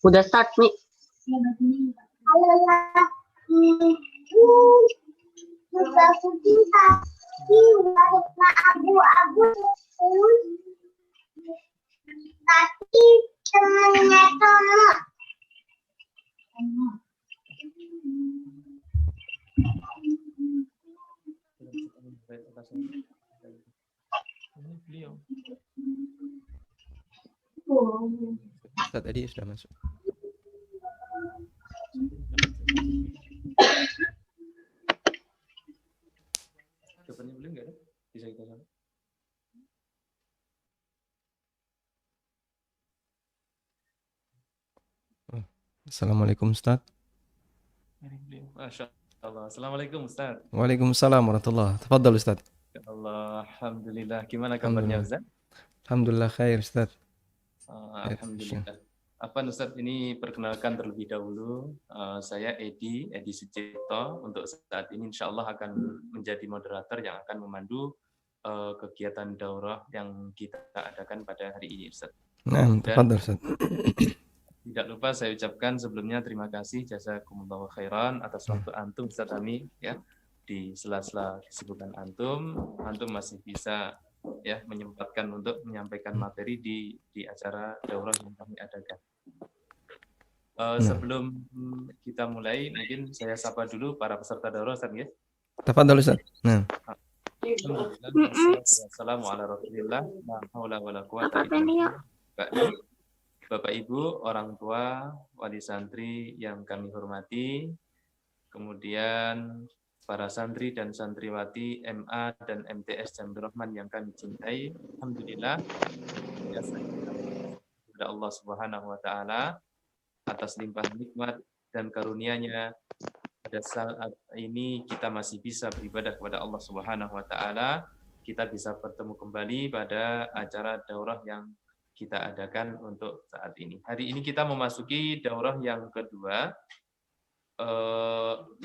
Udah start nih. Tapi temannya Tomo. Ustaz tadi sudah masuk. Jawabannya boleh nggak? Bisa kita sama? Assalamualaikum Ustaz. Masya Allah. Assalamualaikum Ustaz. Waalaikumsalam warahmatullahi. Tafadhal Ustaz. Ya Allah, alhamdulillah. Gimana kabarnya Ustaz? Alhamdulillah khair Ustaz. Alhamdulillah. Apa Ustaz, ini perkenalkan terlebih dahulu. Saya Edi Sucipto. Untuk saat ini insya Allah akan menjadi moderator yang akan memandu kegiatan daurah yang kita adakan pada hari ini Ustaz. Nah, tafadhal Ustaz. Tidak lupa saya ucapkan sebelumnya terima kasih jazakumullahu khairan atas waktu antum Ustaz Ami ya. Di sela-sela kesibukan antum masih bisa ya menyempatkan untuk menyampaikan materi di acara daurah yang kami adakan. Sebelum kita mulai, mungkin saya sapa dulu para peserta daurah Ustaz ya. Tafadhal Ustaz. Nah. Assalamualaikum warahmatullahi wabarakatuh. Bapak Ibu, orang tua, wali santri yang kami hormati, kemudian para santri dan santriwati MA dan MTS Jambil Rahman yang kami cintai, alhamdulillah ya kepada Allah Subhanahu wa taala atas limpah nikmat dan karunia-Nya pada saat ini kita masih bisa beribadah kepada Allah Subhanahu wa taala, kita bisa bertemu kembali pada acara daurah yang kita adakan untuk saat ini. Hari ini kita memasuki daurah yang kedua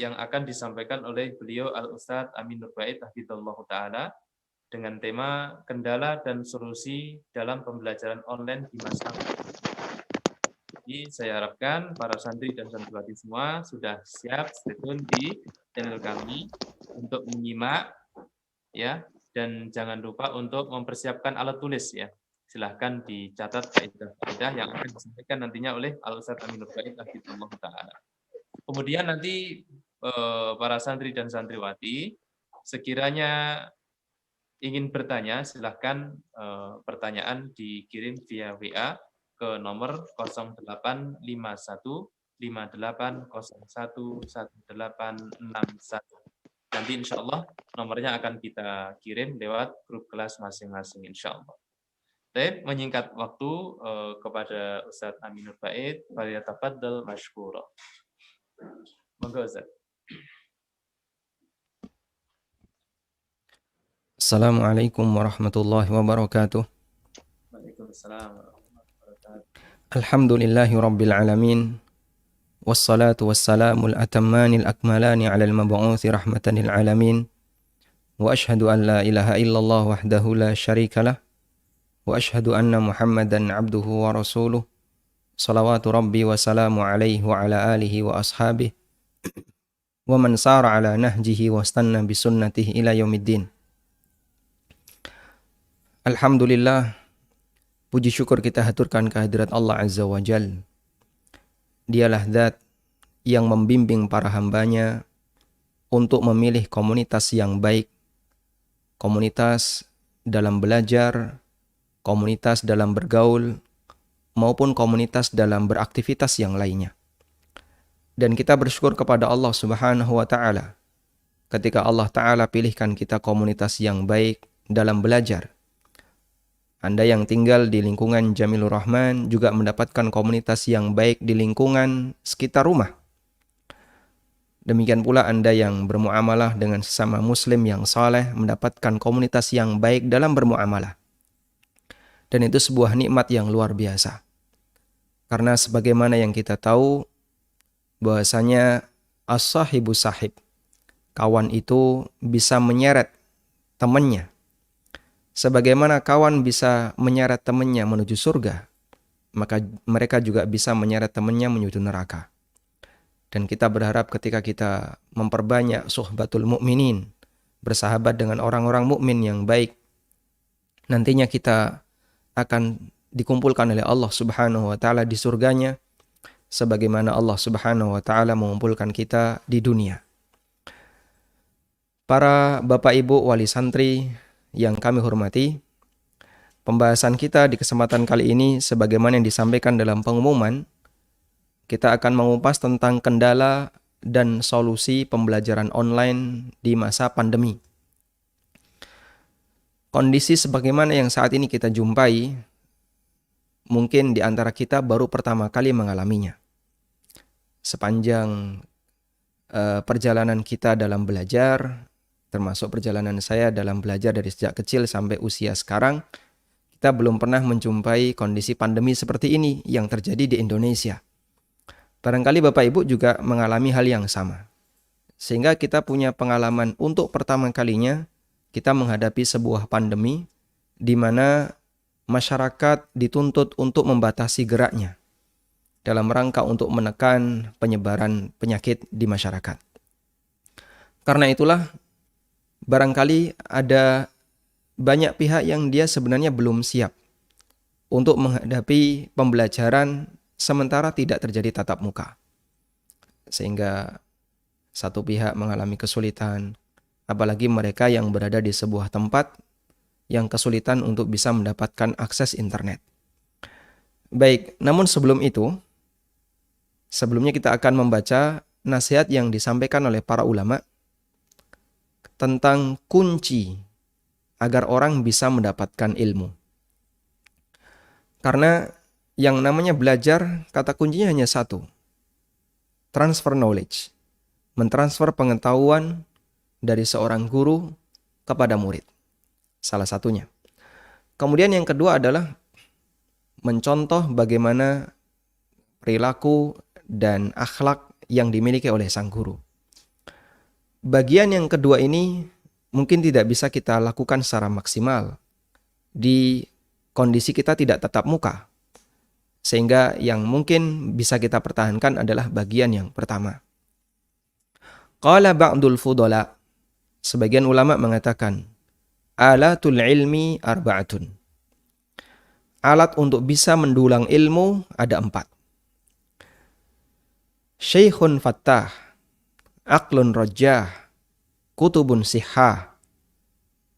yang akan disampaikan oleh beliau Al-Ustadz Amin Nur Bait hafizallahu taala dengan tema kendala dan solusi dalam pembelajaran online di masa. Jadi saya harapkan para santri dan santriwati semua sudah siap stay tune di channel kami untuk menyimak ya, dan jangan lupa untuk mempersiapkan alat tulis ya. Silahkan dicatat kaidah-kaidah yang akan disampaikan nantinya oleh Al-Ustadz Amin Nur Bait hafizallahu taala. Kemudian nanti para santri dan santriwati sekiranya ingin bertanya, silahkan pertanyaan dikirim via WA ke nomor 085158011861. Nanti insya Allah nomornya akan kita kirim lewat grup kelas masing-masing insya Allah. Baik, menyingkat waktu kepada Ustadz Amin Nur Bait, falyatafaddal mashkura. Monggo Ustadz. Assalamualaikum warahmatullahi wabarakatuh. Waalaikumsalam warahmatullahi wabarakatuh. Alhamdulillahi rabbil alamin. Wassalatu wassalamul atammanil akmalani alal mab'uthi rahmatan lil alamin. Wa ashhadu an la ilaha illallah wahdahu la syarikalah. Wa ashhadu anna Muhammadan abduhu wa rasuluh. Salawatu rabbi wa salamu alaihi wa ala alihi wa ashabihi wa man sara ala nahjihi wa stanna bisunnatihi ila yaumiddin. Alhamdulillah, puji syukur kita haturkan kehadirat Allah Azza wa Jal. Dialah zat yang membimbing para hambanya untuk memilih komunitas yang baik, komunitas dalam belajar, komunitas dalam bergaul, maupun komunitas dalam beraktivitas yang lainnya. Dan kita bersyukur kepada Allah Subhanahu wa Ta'ala ketika Allah Ta'ala pilihkan kita komunitas yang baik dalam belajar. Anda yang tinggal di lingkungan Jamilur Rahman juga mendapatkan komunitas yang baik di lingkungan sekitar rumah. Demikian pula Anda yang bermuamalah dengan sesama muslim yang saleh mendapatkan komunitas yang baik dalam bermuamalah. Dan itu sebuah nikmat yang luar biasa. Karena sebagaimana yang kita tahu bahwasanya as-sahibu sahib, kawan itu bisa menyeret temannya. Sebagaimana kawan bisa menyeret temannya menuju surga, maka mereka juga bisa menyeret temannya menuju neraka. Dan kita berharap ketika kita memperbanyak suhbatul mukminin, bersahabat dengan orang-orang mukmin yang baik, nantinya kita akan dikumpulkan oleh Allah Subhanahu wa taala di surganya sebagaimana Allah Subhanahu wa taala mengumpulkan kita di dunia. Para Bapak Ibu wali santri yang kami hormati, pembahasan kita di kesempatan kali ini sebagaimana yang disampaikan dalam pengumuman, kita akan mengupas tentang kendala dan solusi pembelajaran online di masa pandemi. Kondisi sebagaimana yang saat ini kita jumpai, mungkin di antara kita baru pertama kali mengalaminya. Sepanjang perjalanan kita dalam belajar, termasuk perjalanan saya dalam belajar dari sejak kecil sampai usia sekarang, kita belum pernah menjumpai kondisi pandemi seperti ini yang terjadi di Indonesia. Barangkali Bapak Ibu juga mengalami hal yang sama. Sehingga kita punya pengalaman untuk pertama kalinya kita menghadapi sebuah pandemi di mana masyarakat dituntut untuk membatasi geraknya dalam rangka untuk menekan penyebaran penyakit di masyarakat. Karena itulah, barangkali ada banyak pihak yang dia sebenarnya belum siap untuk menghadapi pembelajaran sementara tidak terjadi tatap muka. Sehingga satu pihak mengalami kesulitan, apalagi mereka yang berada di sebuah tempat yang kesulitan untuk bisa mendapatkan akses internet. Baik, namun sebelum itu, sebelumnya kita akan membaca nasihat yang disampaikan oleh para ulama tentang kunci agar orang bisa mendapatkan ilmu. Karena yang namanya belajar, kata kuncinya hanya satu. Transfer knowledge. Mentransfer pengetahuan dari seorang guru kepada murid. Salah satunya. Kemudian yang kedua adalah mencontoh bagaimana perilaku dan akhlak yang dimiliki oleh sang guru. Bagian yang kedua ini mungkin tidak bisa kita lakukan secara maksimal di kondisi kita tidak tatap muka. Sehingga yang mungkin bisa kita pertahankan adalah bagian yang pertama. Qala ba'dul fudala. Sebagian ulama mengatakan, alatul ilmi arba'atun. Alat untuk bisa mendulang ilmu ada 4. Syekhun fattah, aqlun rajah, kutubun sihah,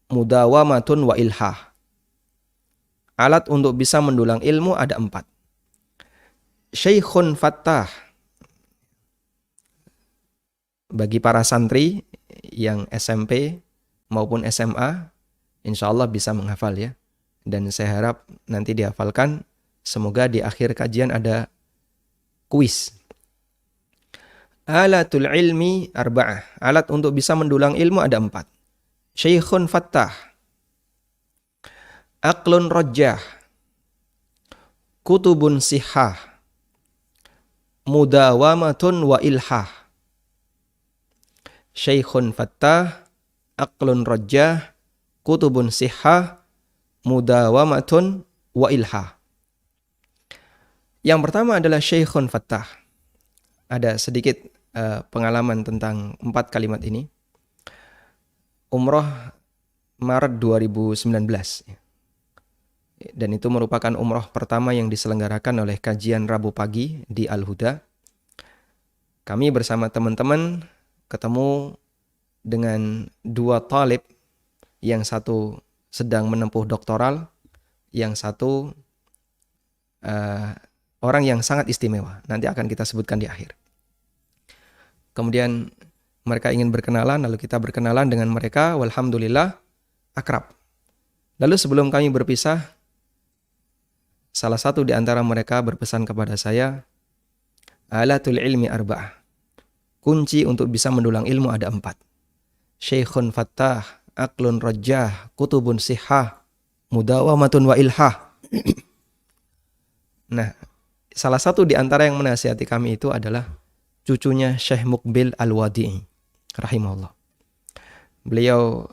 mudawamatun wa ilhah. Alat untuk bisa mendulang ilmu ada 4. Syekhun fattah. Bagi para santri yang SMP maupun SMA, insya Allah bisa menghafal ya. Dan saya harap nanti dihafalkan. Semoga di akhir kajian ada kuis. Alatul ilmi arba'ah. Alat untuk bisa mendulang ilmu ada 4. Syekhun fattah, aqlun rajah, kutubun sihah, mudawamatun wa ilhah. Syekhun fattah, aqlun rajah, kutubun sihah, mudawamatun wa ilhah. Yang pertama adalah syekhun fattah. Ada sedikit pengalaman tentang 4 kalimat ini. Umroh Maret 2019. Dan itu merupakan umroh pertama yang diselenggarakan oleh kajian Rabu pagi di Al-Huda. Kami bersama teman-teman ketemu dengan 2 talib, yang satu sedang menempuh doktoral, yang satu orang yang sangat istimewa. Nanti akan kita sebutkan di akhir. Kemudian mereka ingin berkenalan, lalu kita berkenalan dengan mereka, walhamdulillah akrab. Lalu sebelum kami berpisah, salah satu di antara mereka berpesan kepada saya, alatul ilmi arba'ah. Kunci untuk bisa mendulang ilmu ada 4. Syekhun fattah, aqlun rajah, kutubun sihah, mudawamatun wa ilhah. Nah, salah satu di antara yang menasihati kami itu adalah cucunya Syekh Muqbil Al-Wadi'i rahimahullah. Beliau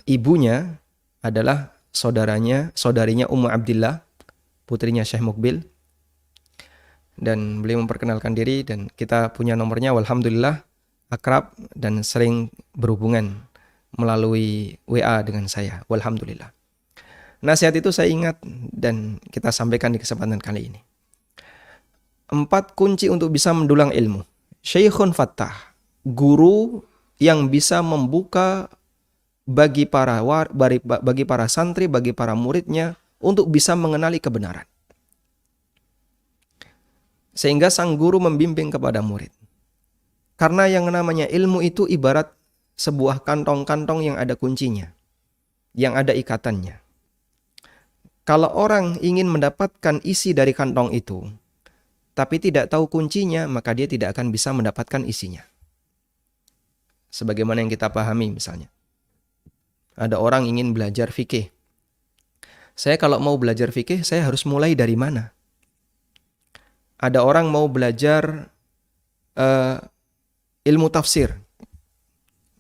ibunya adalah saudarinya Ummu Abdillah, putrinya Syekh Mukbil. Dan beliau memperkenalkan diri dan kita punya nomornya, walhamdulillah akrab dan sering berhubungan melalui WA dengan saya, walhamdulillah. Nasihat itu saya ingat dan kita sampaikan di kesempatan kali ini. 4 kunci untuk bisa mendulang ilmu. Syekhun Fattah, guru yang bisa membuka bagi para santri, bagi para muridnya untuk bisa mengenali kebenaran. Sehingga sang guru membimbing kepada murid. Karena yang namanya ilmu itu ibarat sebuah kantong-kantong yang ada kuncinya, yang ada ikatannya. Kalau orang ingin mendapatkan isi dari kantong itu, tapi tidak tahu kuncinya, maka dia tidak akan bisa mendapatkan isinya. Sebagaimana yang kita pahami misalnya. Ada orang ingin belajar fikih. Saya kalau mau belajar fikih, saya harus mulai dari mana? Ada orang mau belajar ilmu tafsir.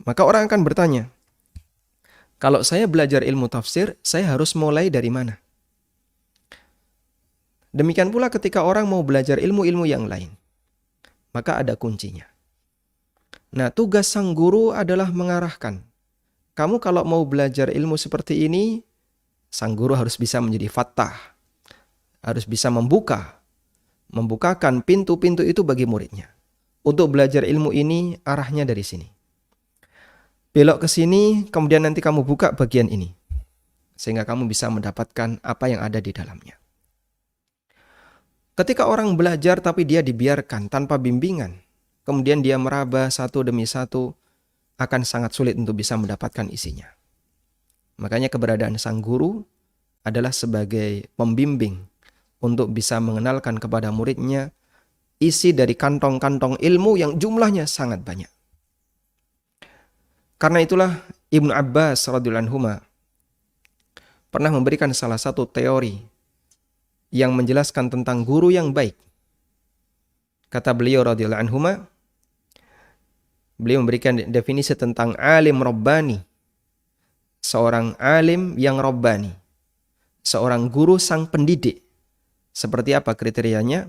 Maka orang akan bertanya, kalau saya belajar ilmu tafsir, saya harus mulai dari mana? Demikian pula ketika orang mau belajar ilmu-ilmu yang lain. Maka ada kuncinya. Nah, tugas sang guru adalah mengarahkan. Kamu kalau mau belajar ilmu seperti ini, sang guru harus bisa menjadi fattah. Harus bisa membukakan pintu-pintu itu bagi muridnya. Untuk belajar ilmu ini, arahnya dari sini. Belok ke sini, kemudian nanti kamu buka bagian ini. Sehingga kamu bisa mendapatkan apa yang ada di dalamnya. Ketika orang belajar tapi dia dibiarkan tanpa bimbingan, kemudian dia meraba satu demi satu, akan sangat sulit untuk bisa mendapatkan isinya. Makanya keberadaan sang guru adalah sebagai pembimbing untuk bisa mengenalkan kepada muridnya isi dari kantong-kantong ilmu yang jumlahnya sangat banyak. Karena itulah Ibnu Abbas radhiyallahu anhuma pernah memberikan salah satu teori yang menjelaskan tentang guru yang baik. Kata beliau radhiyallahu anhuma, beliau memberikan definisi tentang alim rabbani. Seorang alim yang rabbani. Seorang guru sang pendidik. Seperti apa kriterianya?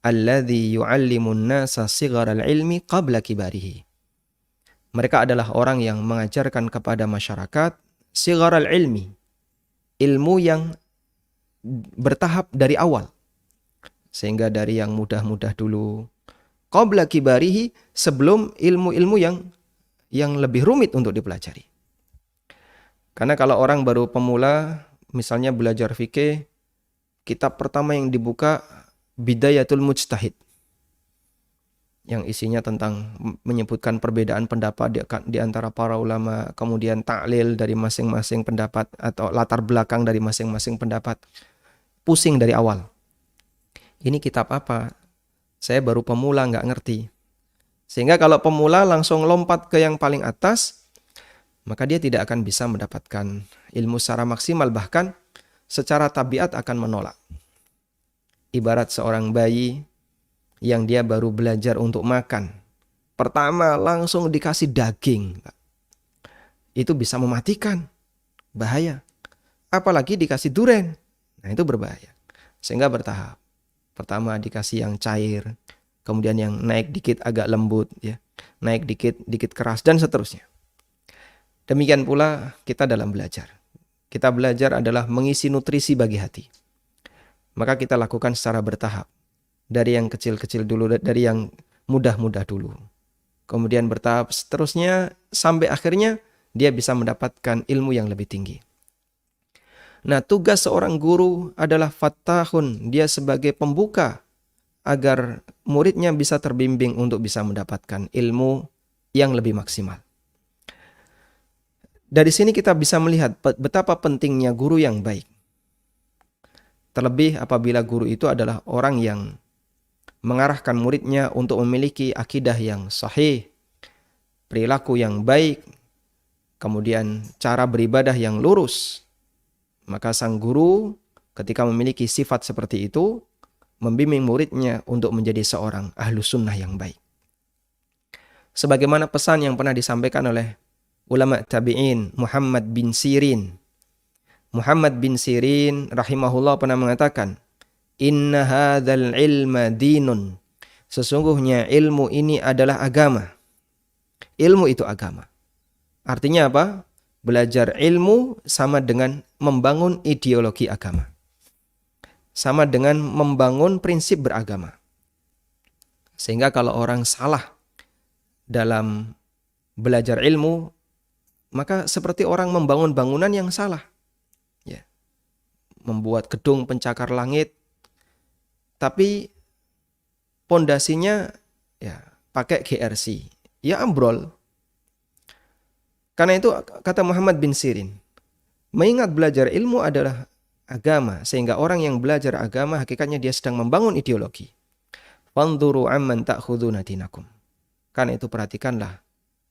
Alladzi yu'allimun nasa sigharal ilmi qabla kibarihi. Mereka adalah orang yang mengajarkan kepada masyarakat sigharal ilmi. Ilmu yang bertahap dari awal. Sehingga dari yang mudah-mudah dulu. Qabla kibarihi, sebelum ilmu-ilmu yang lebih rumit untuk dipelajari. Karena kalau orang baru pemula, misalnya belajar fikih, kitab pertama yang dibuka Bidayatul Mujtahid, yang isinya tentang menyebutkan perbedaan pendapat di antara para ulama, kemudian taklil dari masing-masing pendapat atau latar belakang dari masing-masing pendapat. Pusing dari awal. Ini kitab apa? Saya baru pemula, nggak ngerti. Sehingga kalau pemula langsung lompat ke yang paling atas, maka dia tidak akan bisa mendapatkan ilmu secara maksimal, bahkan secara tabiat akan menolak. Ibarat seorang bayi yang dia baru belajar untuk makan. Pertama langsung dikasih daging. Itu bisa mematikan. Bahaya. Apalagi dikasih duren. Nah itu berbahaya. Sehingga bertahap. Pertama dikasih yang cair. Kemudian yang naik dikit agak lembut. Ya. Naik dikit keras dan seterusnya. Demikian pula kita dalam belajar. Kita belajar adalah mengisi nutrisi bagi hati. Maka kita lakukan secara bertahap. Dari yang kecil-kecil dulu, dari yang mudah-mudah dulu. Kemudian bertahap seterusnya sampai akhirnya dia bisa mendapatkan ilmu yang lebih tinggi. Nah, tugas seorang guru adalah fattahun. Dia sebagai pembuka agar muridnya bisa terbimbing untuk bisa mendapatkan ilmu yang lebih maksimal. Dari sini kita bisa melihat betapa pentingnya guru yang baik. Terlebih apabila guru itu adalah orang yang mengarahkan muridnya untuk memiliki akidah yang sahih, perilaku yang baik, kemudian cara beribadah yang lurus. Maka sang guru ketika memiliki sifat seperti itu, membimbing muridnya untuk menjadi seorang ahlu sunnah yang baik. Sebagaimana pesan yang pernah disampaikan oleh ulama tabi'in Muhammad bin Sirin. Muhammad bin Sirin rahimahullah pernah mengatakan, "Inna hadzal ilma dinun." Sesungguhnya ilmu ini adalah agama. Ilmu itu agama. Artinya apa? Belajar ilmu sama dengan membangun ideologi agama. Sama dengan membangun prinsip beragama. Sehingga kalau orang salah dalam belajar ilmu, maka seperti orang membangun bangunan yang salah. Ya. Membuat gedung pencakar langit, tapi pondasinya ya pakai GRC. Ya ambrol. Karena itu kata Muhammad bin Sirin, mengingat belajar ilmu adalah agama, sehingga orang yang belajar agama hakikatnya dia sedang membangun ideologi. Fanzuru amman ta'khuduna dinakum. Karena itu perhatikanlah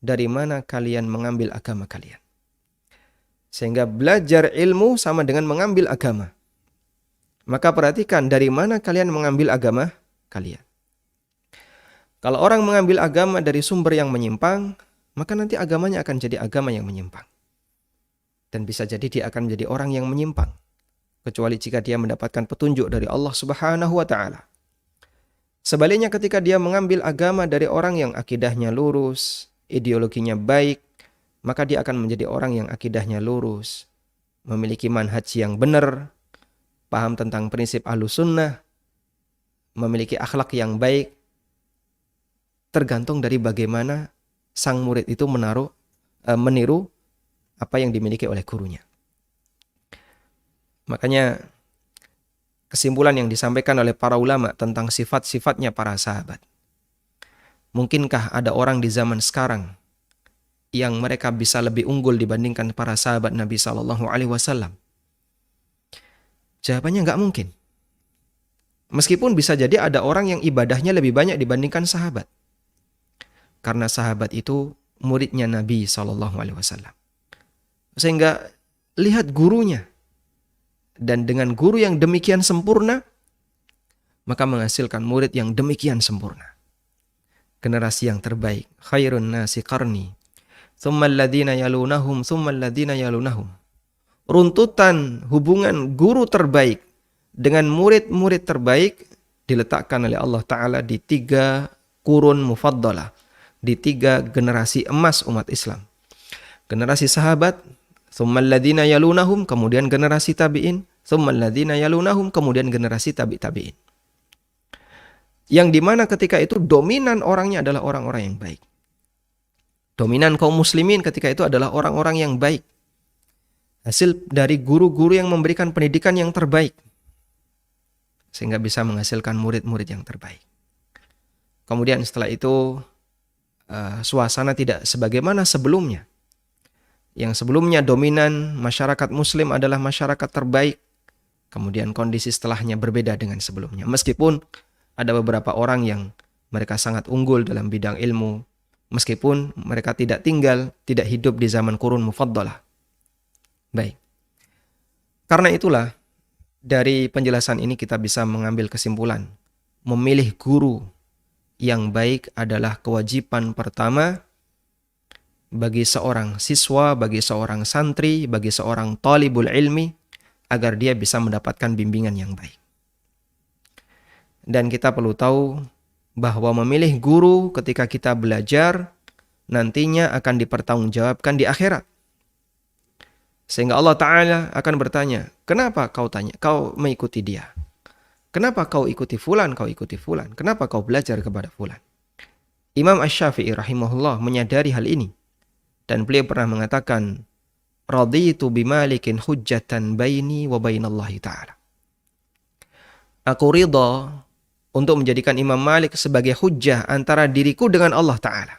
dari mana kalian mengambil agama kalian. Sehingga belajar ilmu sama dengan mengambil agama. Maka perhatikan dari mana kalian mengambil agama kalian. Kalau orang mengambil agama dari sumber yang menyimpang, maka nanti agamanya akan jadi agama yang menyimpang. Dan bisa jadi dia akan menjadi orang yang menyimpang. Kecuali jika dia mendapatkan petunjuk dari Allah Subhanahu wa ta'ala. Sebaliknya ketika dia mengambil agama dari orang yang akidahnya lurus, ideologinya baik, maka dia akan menjadi orang yang akidahnya lurus, memiliki manhaj yang benar, paham tentang prinsip Ahlussunnah, memiliki akhlak yang baik, tergantung dari bagaimana sang murid itu meniru apa yang dimiliki oleh gurunya. Makanya kesimpulan yang disampaikan oleh para ulama tentang sifat-sifatnya para sahabat. Mungkinkah ada orang di zaman sekarang yang mereka bisa lebih unggul dibandingkan para sahabat Nabi SAW? Jawabannya nggak mungkin. Meskipun bisa jadi ada orang yang ibadahnya lebih banyak dibandingkan sahabat. Karena sahabat itu muridnya Nabi SAW. Sehingga lihat gurunya. Dan dengan guru yang demikian sempurna, maka menghasilkan murid yang demikian sempurna. Generasi yang terbaik. Khairun nasi qarni. Thumma alladhina yalunahum. Thumma alladhina yalunahum. Runtutan hubungan guru terbaik dengan murid-murid terbaik diletakkan oleh Allah Ta'ala di 3 kurun mufaddalah. Di 3 generasi emas umat Islam. Generasi sahabat, thumma alladhina yalunahum, kemudian generasi tabi'in, thumma alladhina yalunahum, kemudian generasi tabi'in. Yang dimana ketika itu dominan orangnya adalah orang-orang yang baik. Dominan kaum muslimin ketika itu adalah orang-orang yang baik. Hasil dari guru-guru yang memberikan pendidikan yang terbaik. Sehingga bisa menghasilkan murid-murid yang terbaik. Kemudian setelah itu, suasana tidak sebagaimana sebelumnya. Yang sebelumnya dominan masyarakat muslim adalah masyarakat terbaik. Kemudian kondisi setelahnya berbeda dengan sebelumnya. Meskipun ada beberapa orang yang mereka sangat unggul dalam bidang ilmu. Meskipun mereka tidak hidup di zaman kurun mufaddalah. Baik. Karena itulah, dari penjelasan ini kita bisa mengambil kesimpulan. Memilih guru yang baik adalah kewajiban pertama bagi seorang siswa, bagi seorang santri, bagi seorang talibul ilmi, agar dia bisa mendapatkan bimbingan yang baik. Dan kita perlu tahu bahwa memilih guru ketika kita belajar nantinya akan dipertanggungjawabkan di akhirat. Sehingga Allah Ta'ala akan bertanya, kenapa kau mengikuti dia? Kenapa kau ikuti fulan, Kenapa kau belajar kepada fulan? Imam Asy-Syafi'i rahimahullah menyadari hal ini. Dan beliau pernah mengatakan, raditu bimalikin hujjatan baini wa bainallahi ta'ala. Aku ridha untuk menjadikan Imam Malik sebagai hujjah antara diriku dengan Allah Ta'ala.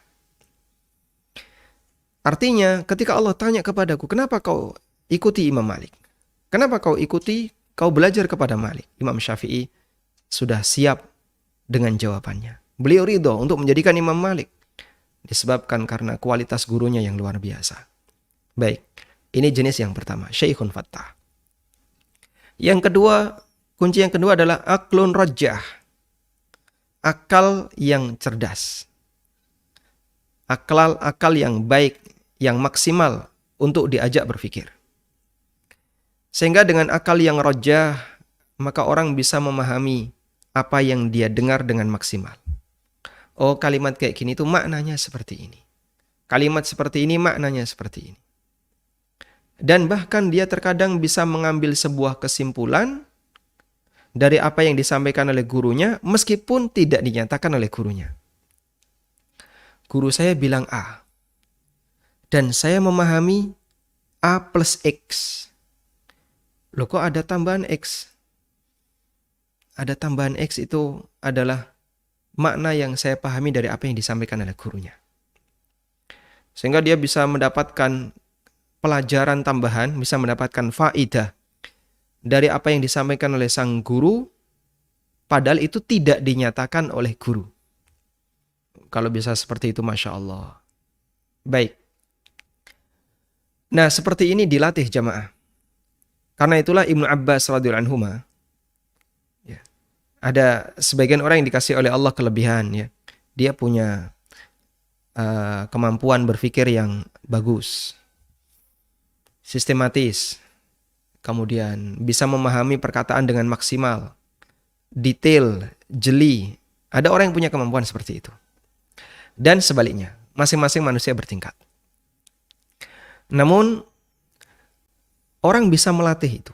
Artinya, ketika Allah tanya kepadaku, kenapa kau ikuti Imam Malik? Kenapa kau belajar kepada Malik? Imam Syafi'i sudah siap dengan jawabannya. Beliau ridho untuk menjadikan Imam Malik. Disebabkan karena kualitas gurunya yang luar biasa. Baik, ini jenis yang pertama, Syekhun Fattah. Yang kedua, kunci yang kedua adalah aklun rajah. Akal yang cerdas. Akal yang baik, yang maksimal untuk diajak berpikir. Sehingga dengan akal yang rojah, maka orang bisa memahami apa yang dia dengar dengan maksimal. Oh, kalimat kayak gini itu maknanya seperti ini. Kalimat seperti ini maknanya seperti ini. Dan bahkan dia terkadang bisa mengambil sebuah kesimpulan dari apa yang disampaikan oleh gurunya, meskipun tidak dinyatakan oleh gurunya. Guru saya bilang A, dan saya memahami A plus X. Loh, kok ada tambahan X? Ada tambahan X itu adalah makna yang saya pahami dari apa yang disampaikan oleh gurunya. Sehingga dia bisa mendapatkan pelajaran tambahan, bisa mendapatkan faidah dari apa yang disampaikan oleh sang guru, padahal itu tidak dinyatakan oleh guru. Kalau bisa seperti itu, Masya Allah. Baik. Nah, seperti ini dilatih jamaah. Karena itulah Ibnu Abbas radhiyallahu anhu, ya, ada sebagian orang yang dikasih oleh Allah kelebihan, ya. Dia punya kemampuan berpikir yang bagus, sistematis, kemudian bisa memahami perkataan dengan maksimal, detail, jeli. Ada orang yang punya kemampuan seperti itu. Dan sebaliknya, masing-masing manusia bertingkat. Namun, orang bisa melatih itu.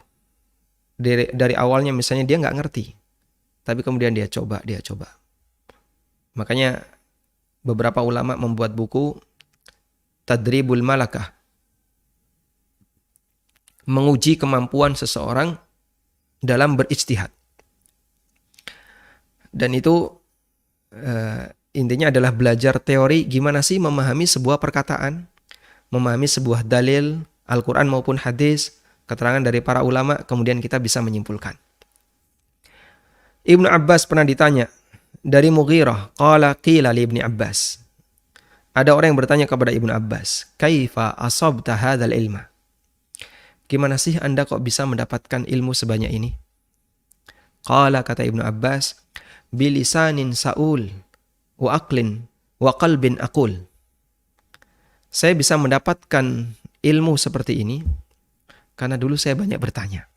Dari awalnya misalnya dia nggak ngerti, tapi kemudian dia coba. Makanya beberapa ulama membuat buku Tadribul Malakah, menguji kemampuan seseorang dalam berijtihad. Dan itu intinya adalah belajar teori gimana sih memahami sebuah perkataan, memahami sebuah dalil, Al-Quran maupun hadis, keterangan dari para ulama, kemudian kita bisa menyimpulkan. Ibnu Abbas pernah ditanya, dari Mughirah, qala qila li Ibni Abbas. Ada orang yang bertanya kepada Ibnu Abbas, kaifa asabta hadzal ilma? Gimana sih Anda kok bisa mendapatkan ilmu sebanyak ini? Qala, kata Ibnu Abbas, bilisanin sa'ul wa aqlin wa qalbin aqul. Saya bisa mendapatkan ilmu seperti ini karena dulu saya banyak bertanya.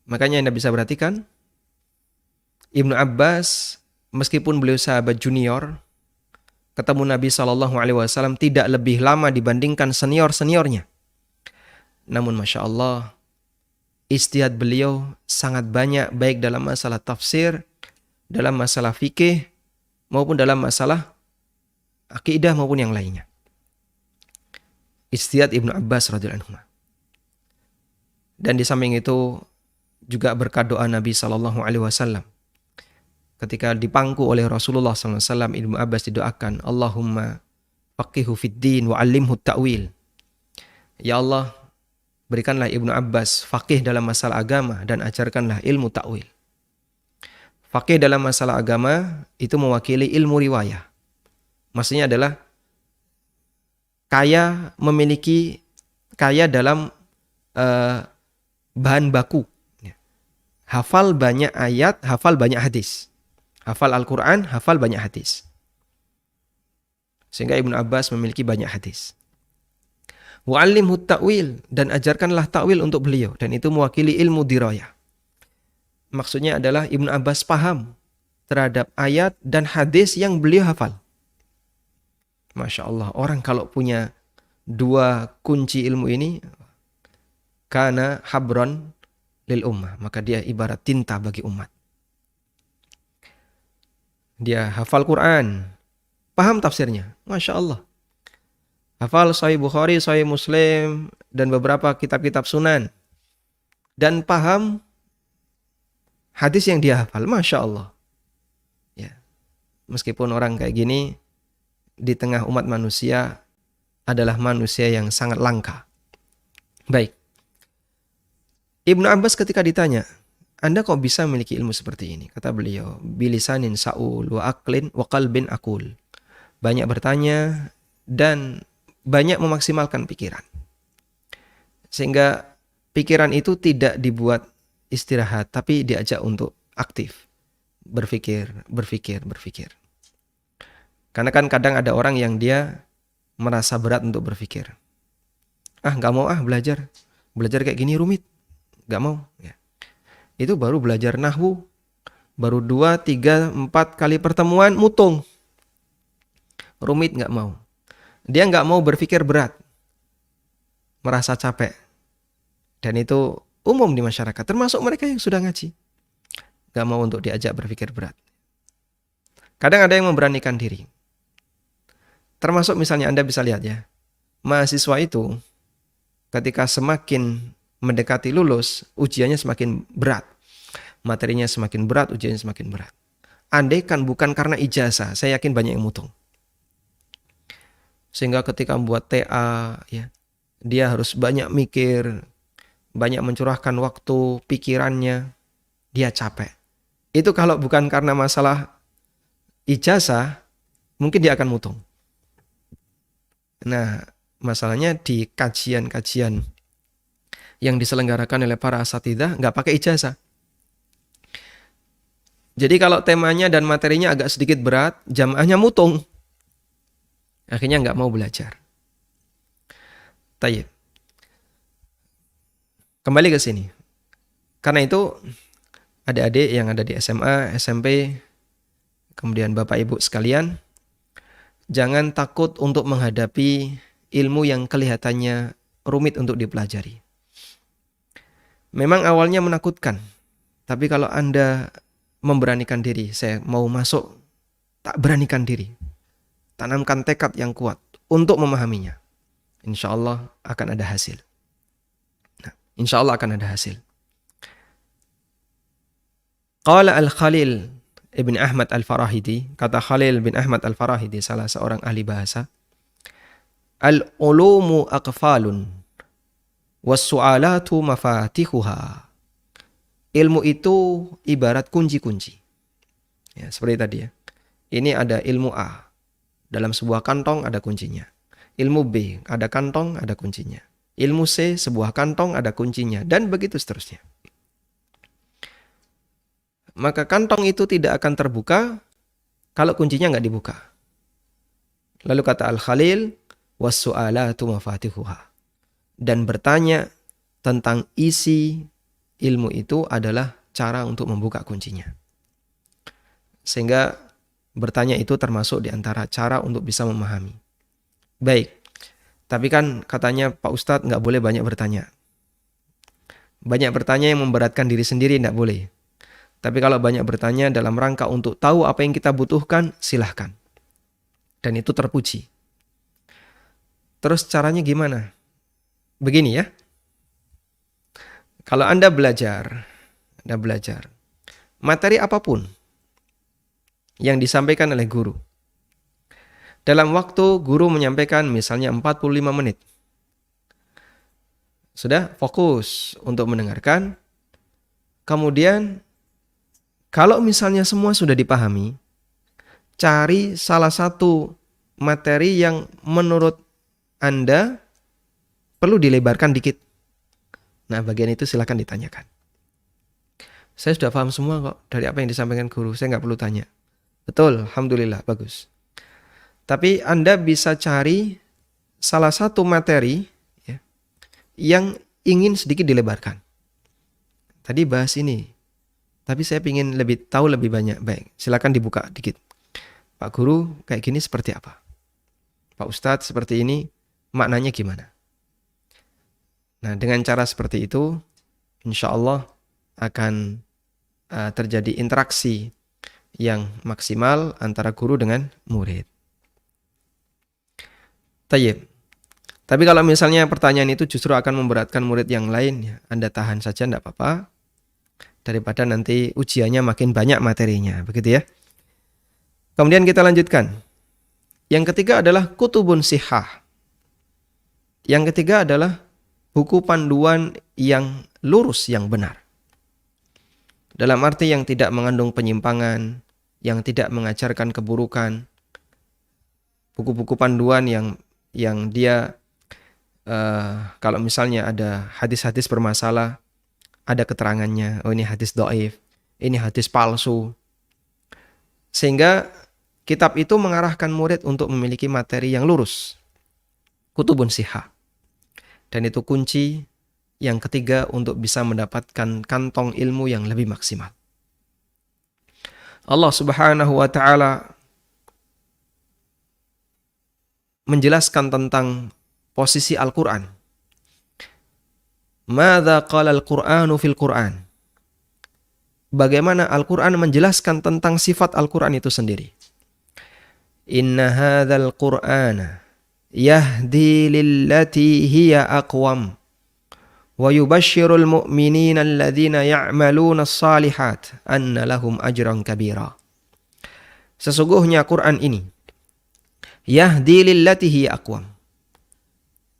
Makanya Anda bisa perhatikan, Ibnu Abbas meskipun beliau sahabat junior, ketemu Nabi SAW tidak lebih lama dibandingkan senior-seniornya. Namun Masya Allah, ijtihad beliau sangat banyak, baik dalam masalah tafsir, dalam masalah fikih, maupun dalam masalah akidah maupun yang lainnya. Ijtihad Ibnu Abbas radhiyallahu anhu. Dan di samping itu juga berkat doa Nabi SAW. Ketika dipangku oleh Rasulullah SAW, Ibnu Abbas didoakan, Allahumma faqihu fid din wa 'allimhu ta'wil. Ya Allah, berikanlah Ibnu Abbas faqih dalam masalah agama dan ajarkanlah ilmu ta'wil. Faqih dalam masalah agama itu mewakili ilmu riwayah. Maksudnya adalah kaya dalam bahan baku. Hafal banyak ayat, hafal banyak hadis. Hafal Al-Quran, hafal banyak hadis. Sehingga Ibnu Abbas memiliki banyak hadis. Wa'allimhu ta'wil, dan ajarkanlah ta'wil untuk beliau. Dan itu mewakili ilmu dirayah. Maksudnya adalah Ibnu Abbas paham terhadap ayat dan hadis yang beliau hafal. Masya Allah, orang kalau punya dua kunci ilmu ini, kana habron lil ummah, maka dia ibarat tinta bagi umat. Dia hafal Quran, paham tafsirnya, Masya Allah. Hafal Sahih Bukhari, Sahih Muslim, dan beberapa kitab-kitab sunan. Dan paham hadis yang dia hafal, Masya Allah. Ya. Meskipun orang kayak gini, di tengah umat manusia adalah manusia yang sangat langka. Baik. Ibnu Abbas ketika ditanya, Anda kok bisa memiliki ilmu seperti ini? Kata beliau, bilisanin sa'ul wa aqlin wa qalbin aqul. Banyak bertanya dan banyak memaksimalkan pikiran. Sehingga pikiran itu tidak dibuat istirahat, tapi diajak untuk aktif. Berpikir. Karena kan kadang ada orang yang dia merasa berat untuk berpikir. Nggak mau belajar. Belajar kayak gini rumit. Nggak mau. Ya. Itu baru belajar nahwu. Baru 2, 3, 4 kali pertemuan mutung. Rumit nggak mau. Dia nggak mau berpikir berat. Merasa capek. Dan itu umum di masyarakat. Termasuk mereka yang sudah ngaji. Nggak mau untuk diajak berpikir berat. Kadang ada yang memberanikan diri. Termasuk misalnya Anda bisa lihat ya. Mahasiswa itu ketika semakin mendekati lulus, ujiannya semakin berat. Materinya semakin berat, ujiannya semakin berat. Andaikan bukan karena ijazah, saya yakin banyak yang mutung. Sehingga ketika membuat TA, ya, dia harus banyak mikir, banyak mencurahkan waktu, pikirannya, dia capek. Itu kalau bukan karena masalah ijazah, mungkin dia akan mutung. Nah, masalahnya di kajian-kajian yang diselenggarakan oleh para asatidzah nggak pakai ijazah. Jadi kalau temanya dan materinya agak sedikit berat, jamaahnya mutung. Akhirnya nggak mau belajar. Tayyib. Kembali ke sini. Karena itu adik-adik yang ada di SMA, SMP, kemudian Bapak Ibu sekalian, jangan takut untuk menghadapi ilmu yang kelihatannya rumit untuk dipelajari. Memang awalnya menakutkan, tapi kalau Anda memberanikan diri, saya mau masuk, tak beranikan diri. Tanamkan tekad yang kuat untuk memahaminya. Insya Allah akan ada hasil. Insya Allah akan ada hasil. Qala Al-Khalil Ibn Ahmad Al-Farahidi, kata Khalil bin Ahmad Al-Farahidi, salah seorang ahli bahasa, Al-ulumu aqfalun, was-su'alatu mafatihuha. Ilmu itu ibarat kunci-kunci. Ya, seperti tadi ya. Ini ada ilmu A. Dalam sebuah kantong ada kuncinya. Ilmu B, ada kantong, ada kuncinya. Ilmu C, sebuah kantong, ada kuncinya. Dan begitu seterusnya. Maka kantong itu tidak akan terbuka kalau kuncinya nggak dibuka. Lalu kata Al-Khalil, was-su'alatu mafatihuha. Dan bertanya tentang isi ilmu itu adalah cara untuk membuka kuncinya. Sehingga bertanya itu termasuk di antara cara untuk bisa memahami. Baik, tapi kan katanya Pak Ustadz nggak boleh banyak bertanya. Banyak bertanya yang memberatkan diri sendiri nggak boleh. Tapi kalau banyak bertanya dalam rangka untuk tahu apa yang kita butuhkan, silahkan. Dan itu terpuji. Terus caranya gimana? Begini ya. Kalau Anda belajar materi apapun yang disampaikan oleh guru. Dalam waktu guru menyampaikan misalnya 45 menit. Sudah fokus untuk mendengarkan. Kemudian kalau misalnya semua sudah dipahami, cari salah satu materi yang menurut Anda perlu dilebarkan dikit. Nah, bagian itu silakan ditanyakan. Saya sudah paham semua kok dari apa yang disampaikan guru, saya nggak perlu tanya. Betul, alhamdulillah, bagus. Tapi Anda bisa cari salah satu materi ya, yang ingin sedikit dilebarkan. Tadi bahas ini, tapi saya ingin tahu lebih banyak. Baik, silakan dibuka dikit. Pak Guru, kayak gini seperti apa? Pak Ustadz, seperti ini, maknanya gimana? Nah, dengan cara seperti itu, insya Allah akan terjadi interaksi yang maksimal antara guru dengan murid. Tayyib. Tapi kalau misalnya pertanyaan itu justru akan memberatkan murid yang lain, ya, Anda tahan saja, tidak apa-apa. Daripada nanti ujiannya makin banyak materinya, begitu ya. Kemudian kita lanjutkan. Yang ketiga adalah kutubun sihah. Yang ketiga adalah buku panduan yang lurus, yang benar. Dalam arti yang tidak mengandung penyimpangan, yang tidak mengajarkan keburukan. Buku-buku panduan yang dia kalau misalnya ada hadis-hadis bermasalah, ada keterangannya, oh ini hadis dhaif, ini hadis palsu. Sehingga kitab itu mengarahkan murid untuk memiliki materi yang lurus. Kutubun sihah. Dan itu kunci yang ketiga untuk bisa mendapatkan kantong ilmu yang lebih maksimal. Allah Subhanahu wa taala menjelaskan tentang posisi Al-Qur'an. Madza qala al-Qur'anu fil Qur'an? Bagaimana Al-Qur'an menjelaskan tentang sifat Al-Qur'an itu sendiri? Inna hadzal Qur'ana yahdi lillati hiya aqwam wa yubashshirul mu'minina alladzina ya'maluna as-salihat anna lahum ajran kabira. Sesungguhnya Quran ini yahdi lillati hiya aqwam.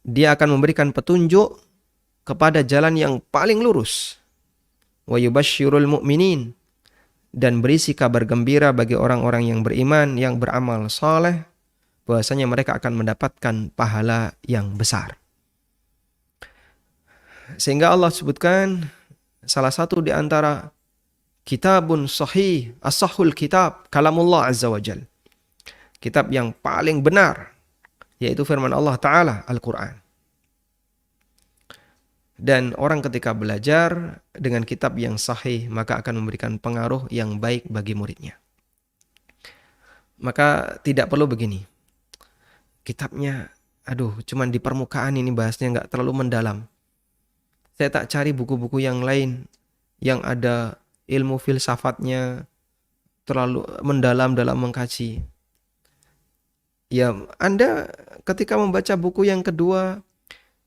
Dia akan memberikan petunjuk kepada jalan yang paling lurus. Wa yubashshirul mu'minin, dan berisi kabar gembira bagi orang-orang yang beriman, yang beramal saleh, bahwasanya mereka akan mendapatkan pahala yang besar. Sehingga Allah sebutkan salah satu di antara kitabun sahih, as-sahhul kitab, kalamullah azza wa jal. Kitab yang paling benar, yaitu firman Allah Ta'ala, Al-Quran. Dan orang ketika belajar dengan kitab yang sahih, maka akan memberikan pengaruh yang baik bagi muridnya. Maka tidak perlu begini. Kitabnya, cuman di permukaan ini bahasnya nggak terlalu mendalam. Saya tak cari buku-buku yang lain yang ada ilmu filsafatnya terlalu mendalam dalam mengkaji. Ya, Anda ketika membaca buku yang kedua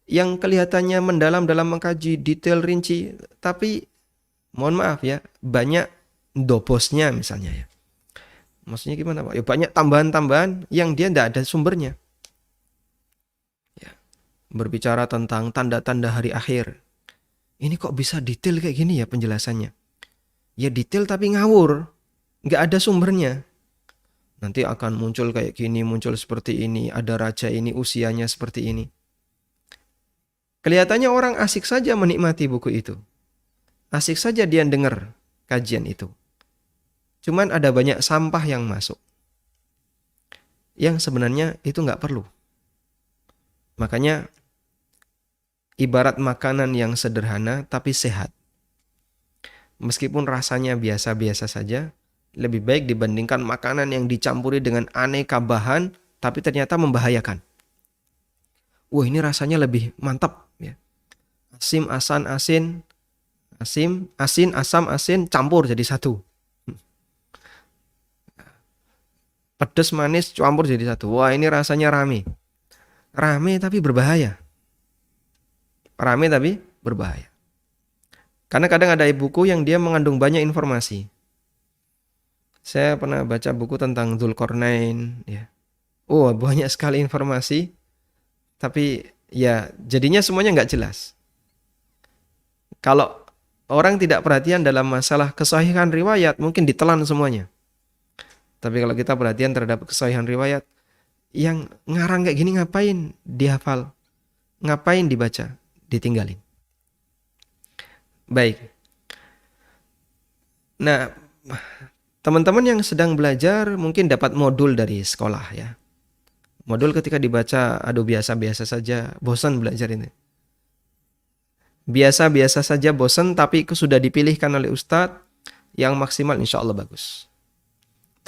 yang kelihatannya mendalam dalam mengkaji detail rinci, tapi mohon maaf ya, banyak dobosnya misalnya ya. Maksudnya gimana Pak? Ya banyak tambahan-tambahan yang dia tidak ada sumbernya. Ya. Berbicara tentang tanda-tanda hari akhir. Ini kok bisa detail kayak gini ya penjelasannya? Ya detail tapi ngawur, nggak ada sumbernya. Nanti akan muncul kayak gini, muncul seperti ini, ada raja ini usianya seperti ini. Kelihatannya orang asik saja menikmati buku itu. Asik saja dia dengar kajian itu. Cuman ada banyak sampah yang masuk. Yang sebenarnya itu nggak perlu. Makanya ibarat makanan yang sederhana tapi sehat. Meskipun rasanya biasa-biasa saja, lebih baik dibandingkan makanan yang dicampuri dengan aneka bahan tapi ternyata membahayakan. Wah, ini rasanya lebih mantap ya. Asin, asam, asin campur jadi satu. Pedas, manis campur jadi satu. Wah, ini rasanya rame. Rame tapi berbahaya. Karena kadang ada buku yang dia mengandung banyak informasi. Saya pernah baca buku tentang Dzulqarnain ya. Oh, banyak sekali informasi. Tapi ya jadinya semuanya nggak jelas. Kalau orang tidak perhatian dalam masalah kesahihan riwayat, mungkin ditelan semuanya. Tapi kalau kita perhatian terhadap kesahihan riwayat, yang ngarang kayak gini ngapain dihafal? Ngapain dibaca? Ditinggalin. Baik. Nah, teman-teman yang sedang belajar mungkin dapat modul dari sekolah ya. Modul ketika dibaca, biasa-biasa saja, bosan belajar ini. Biasa-biasa saja bosan, tapi sudah dipilihkan oleh Ustadz, yang maksimal insya Allah bagus.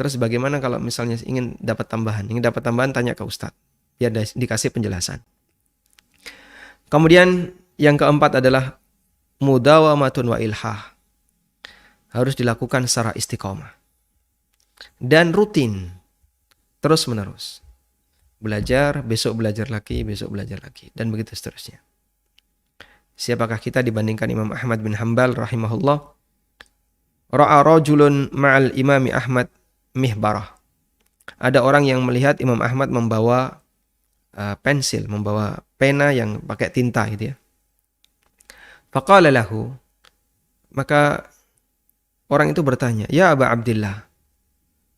Terus bagaimana kalau misalnya ingin dapat tambahan tanya ke Ustadz, biar dikasih penjelasan. Kemudian yang keempat adalah mudawamatun wa ilhah. Harus dilakukan secara istiqomah. Dan rutin, terus menerus. Belajar, besok belajar lagi, dan begitu seterusnya. Siapakah kita dibandingkan Imam Ahmad bin Hanbal rahimahullah? Ra'a rajulun ma'al imami Ahmad mihbarah. Ada orang yang melihat Imam Ahmad membawa pensil, membawa pena yang pakai tinta gitu ya. Faqala lahu, maka orang itu bertanya, "Ya Aba Abdillah,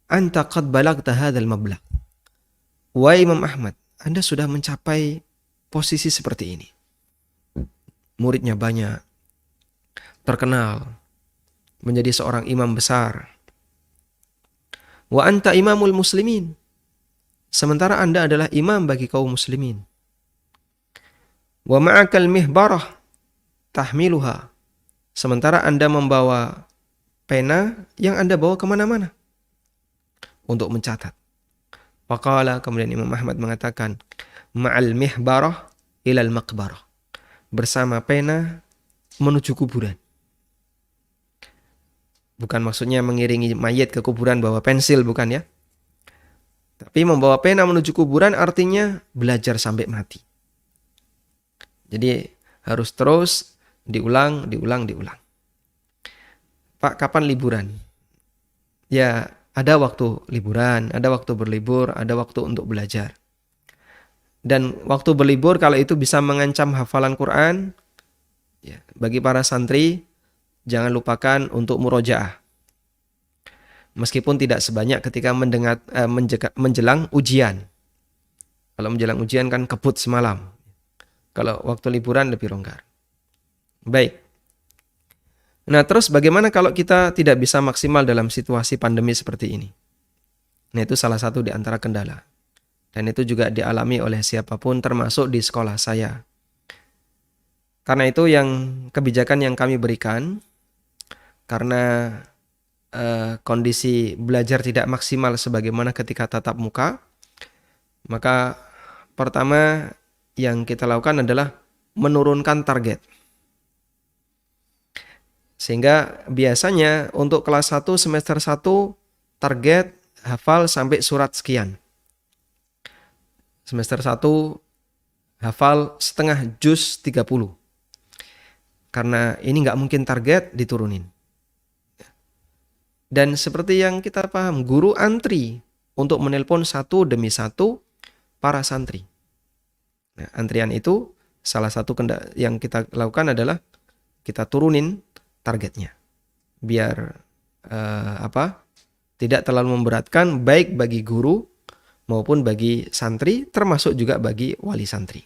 anta qad balagta hadzal mablagh." Wahai Imam Ahmad, Anda sudah mencapai posisi seperti ini. Muridnya banyak, terkenal, menjadi seorang imam besar. Wa anta imamul muslimin. Sementara Anda adalah imam bagi kaum muslimin. Wa ma'akal mihbarah tahmiluha. Sementara Anda membawa pena yang Anda bawa kemana-mana untuk mencatat. Faqala, kemudian Imam Ahmad mengatakan, ma'al mihbarah ilal maqbarah. Bersama pena menuju kuburan. Bukan maksudnya mengiringi mayat ke kuburan bawa pensil, bukan ya. Tapi membawa pena menuju kuburan artinya belajar sampai mati. Jadi harus terus diulang. Pak, kapan liburan? Ya, ada waktu liburan, ada waktu berlibur, ada waktu untuk belajar. Dan waktu berlibur kalau itu bisa mengancam hafalan Quran, ya, bagi para santri jangan lupakan untuk murojaah. Meskipun tidak sebanyak ketika menjelang ujian. Kalau menjelang ujian kan kebut semalam. Kalau waktu liburan lebih longgar. Baik. Nah, terus bagaimana kalau kita tidak bisa maksimal dalam situasi pandemi seperti ini? Nah, itu salah satu di antara kendala. Dan itu juga dialami oleh siapapun termasuk di sekolah saya. Karena itu kebijakan yang kami berikan, karena kondisi belajar tidak maksimal sebagaimana ketika tatap muka, maka pertama yang kita lakukan adalah menurunkan target. Sehingga biasanya untuk kelas 1 semester 1 target hafal sampai surat sekian. Semester 1 hafal setengah juz 30. Karena ini nggak mungkin target, diturunin. Dan seperti yang kita paham, guru antri untuk menelpon satu demi satu para santri. Nah, antrian itu salah satu yang kita lakukan adalah kita turunin targetnya. Biar tidak terlalu memberatkan baik bagi guru maupun bagi santri, termasuk juga bagi wali santri.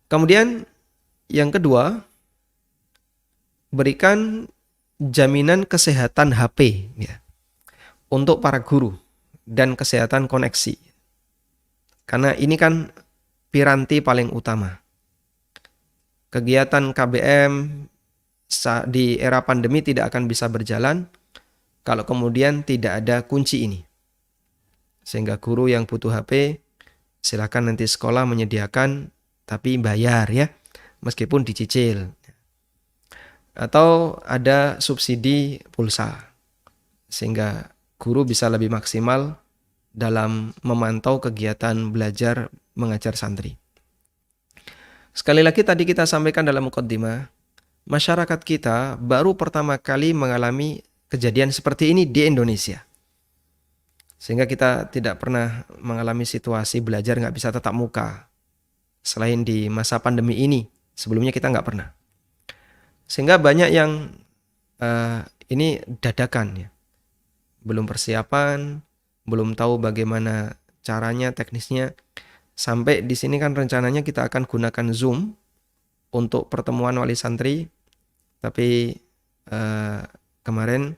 Kemudian yang kedua, berikan jaminan kesehatan HP ya, untuk para guru dan kesehatan koneksi. Karena ini kan piranti paling utama. Kegiatan KBM di era pandemi tidak akan bisa berjalan kalau kemudian tidak ada kunci ini. Sehingga guru yang butuh HP, silakan nanti sekolah menyediakan, tapi bayar ya, meskipun dicicil. Atau ada subsidi pulsa, sehingga guru bisa lebih maksimal dalam memantau kegiatan belajar mengajar santri. Sekali lagi tadi kita sampaikan dalam mukaddimah, masyarakat kita baru pertama kali mengalami kejadian seperti ini di Indonesia. Sehingga kita tidak pernah mengalami situasi belajar nggak bisa tatap muka. Selain di masa pandemi ini, sebelumnya kita nggak pernah. Sehingga banyak yang ini dadakan ya. Belum persiapan, belum tahu bagaimana caranya, teknisnya. Sampai di sini kan rencananya kita akan gunakan Zoom untuk pertemuan wali santri. Tapi kemarin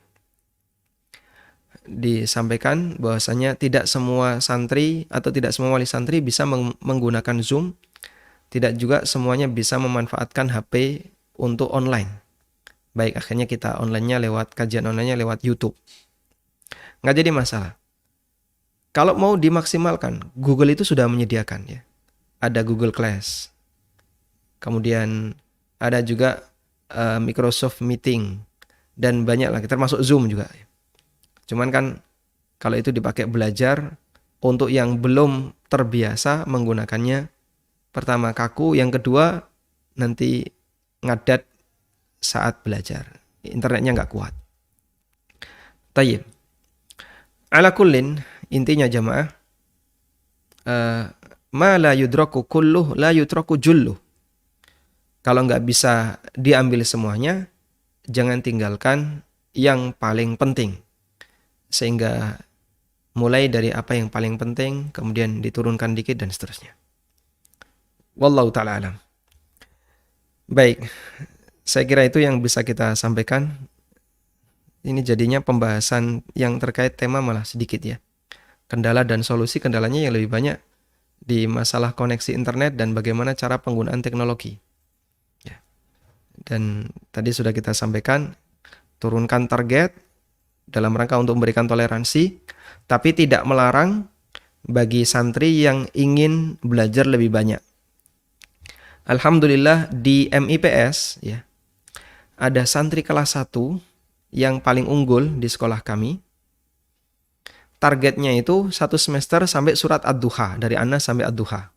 disampaikan bahwasanya tidak semua santri atau tidak semua wali santri bisa menggunakan Zoom. Tidak juga semuanya bisa memanfaatkan HP untuk online. Baik, akhirnya kita kajian online-nya lewat YouTube. Nggak jadi masalah. Kalau mau dimaksimalkan, Google itu sudah menyediakan ya. Ada Google Class. Kemudian ada juga Microsoft Meeting dan banyak lagi, termasuk Zoom juga. Cuman kan kalau itu dipakai belajar, untuk yang belum terbiasa menggunakannya, pertama kaku, yang kedua nanti ngadat saat belajar. Internetnya nggak kuat. Tayyib. Ala kullin, intinya jamaah, ma la yudraku kulluh la yutraku julluh. Kalau nggak bisa diambil semuanya, jangan tinggalkan yang paling penting. Sehingga mulai dari apa yang paling penting, kemudian diturunkan dikit dan seterusnya. Wallahu ta'ala alam. Baik, saya kira itu yang bisa kita sampaikan. Ini jadinya pembahasan yang terkait tema malah sedikit ya. Kendala dan solusi, kendalanya yang lebih banyak di masalah koneksi internet dan bagaimana cara penggunaan teknologi. Ya. Dan tadi sudah kita sampaikan, turunkan target dalam rangka untuk memberikan toleransi, tapi tidak melarang bagi santri yang ingin belajar lebih banyak. Alhamdulillah di MIPS ya, ada santri kelas 1 yang paling unggul di sekolah kami. Targetnya itu 1 semester sampai surat Ad-Duha, dari An-Nas sampai Ad-Duha.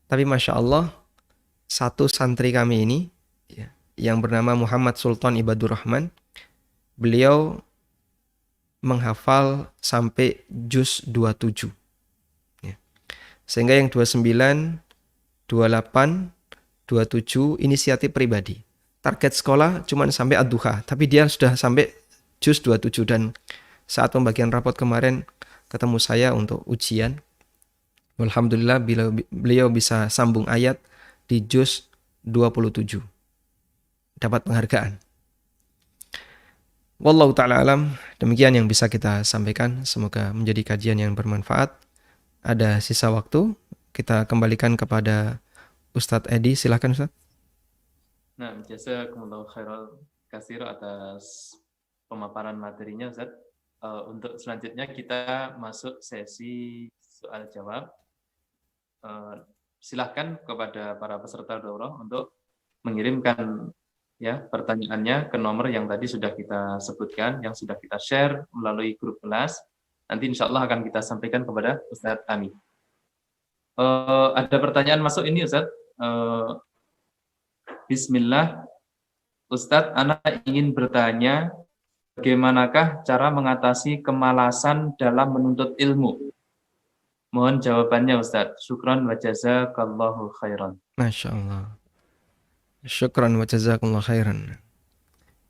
Tapi Masya Allah, satu santri kami ini, ya, yang bernama Muhammad Sultan Ibadur Rahman, beliau menghafal sampai juz 27. Ya. Sehingga yang 29, 28, 27 inisiatif pribadi. Target sekolah cuma sampai Ad-Duha, tapi dia sudah sampai juz 27. Dan saat pembagian rapot kemarin ketemu saya untuk ujian, alhamdulillah beliau bisa sambung ayat di juz 27. Dapat penghargaan. Wallahu ta'ala alam, demikian yang bisa kita sampaikan. Semoga menjadi kajian yang bermanfaat. Ada sisa waktu, kita kembalikan kepada Ustadz Edi. Silakan Ustadz. Nah, jazakumullahu khairal katsir atas pemaparan materinya, Ustaz. Untuk selanjutnya kita masuk sesi soal jawab. Silahkan kepada para peserta daurah untuk mengirimkan ya pertanyaannya ke nomor yang tadi sudah kita sebutkan, yang sudah kita share melalui grup kelas. Nanti insya Allah akan kita sampaikan kepada Ustadz Ami. Ada pertanyaan masuk ini, Ustadz. Bismillah, Ustadz, Ana ingin bertanya, bagaimanakah cara mengatasi kemalasan dalam menuntut ilmu? Mohon jawabannya, Ustadz. Syukran wa jazakallahu khairan. Masya Allah. Syukran wa jazakallahu khairan.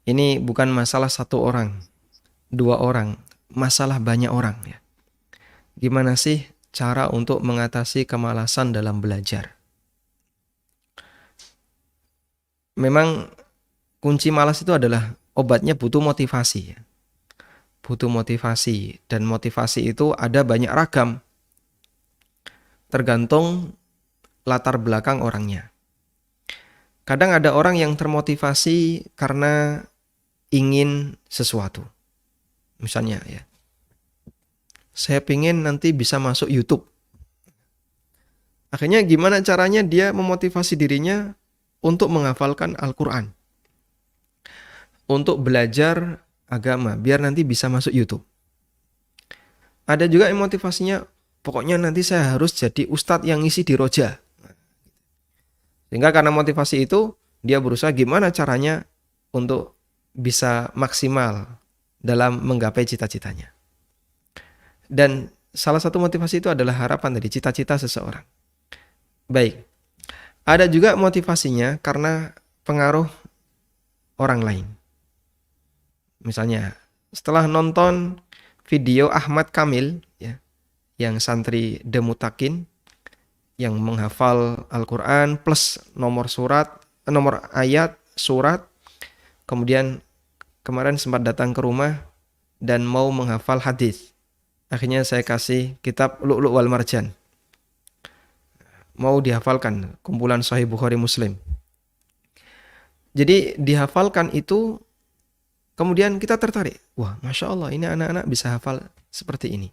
Ini bukan masalah 1 orang, 2 orang, masalah banyak orang ya. Gimana sih cara untuk mengatasi kemalasan dalam belajar? Memang kunci malas itu adalah obatnya butuh motivasi ya. Butuh motivasi, dan motivasi itu ada banyak ragam. Tergantung latar belakang orangnya. Kadang ada orang yang termotivasi karena ingin sesuatu. Misalnya ya, saya pengen nanti bisa masuk YouTube. Akhirnya gimana caranya dia memotivasi dirinya untuk menghafalkan Al-Quran, untuk belajar agama, biar nanti bisa masuk YouTube. Ada juga yang motivasinya, pokoknya nanti saya harus jadi ustadz yang ngisi di Roja. Sehingga karena motivasi itu, dia berusaha gimana caranya untuk bisa maksimal dalam menggapai cita-citanya. Dan salah satu motivasi itu adalah harapan dari cita-cita seseorang. Baik. Ada juga motivasinya karena pengaruh orang lain. Misalnya, setelah nonton video Ahmad Kamil, ya, yang santri Demutakin, yang menghafal Al-Quran plus nomor ayat, surat, kemudian kemarin sempat datang ke rumah dan mau menghafal hadis. Akhirnya saya kasih kitab Lu'lu' wal Marjan. Mau dihafalkan kumpulan Sahih Bukhari Muslim. Jadi dihafalkan itu, kemudian kita tertarik. Wah, Masya Allah, ini anak-anak bisa hafal seperti ini.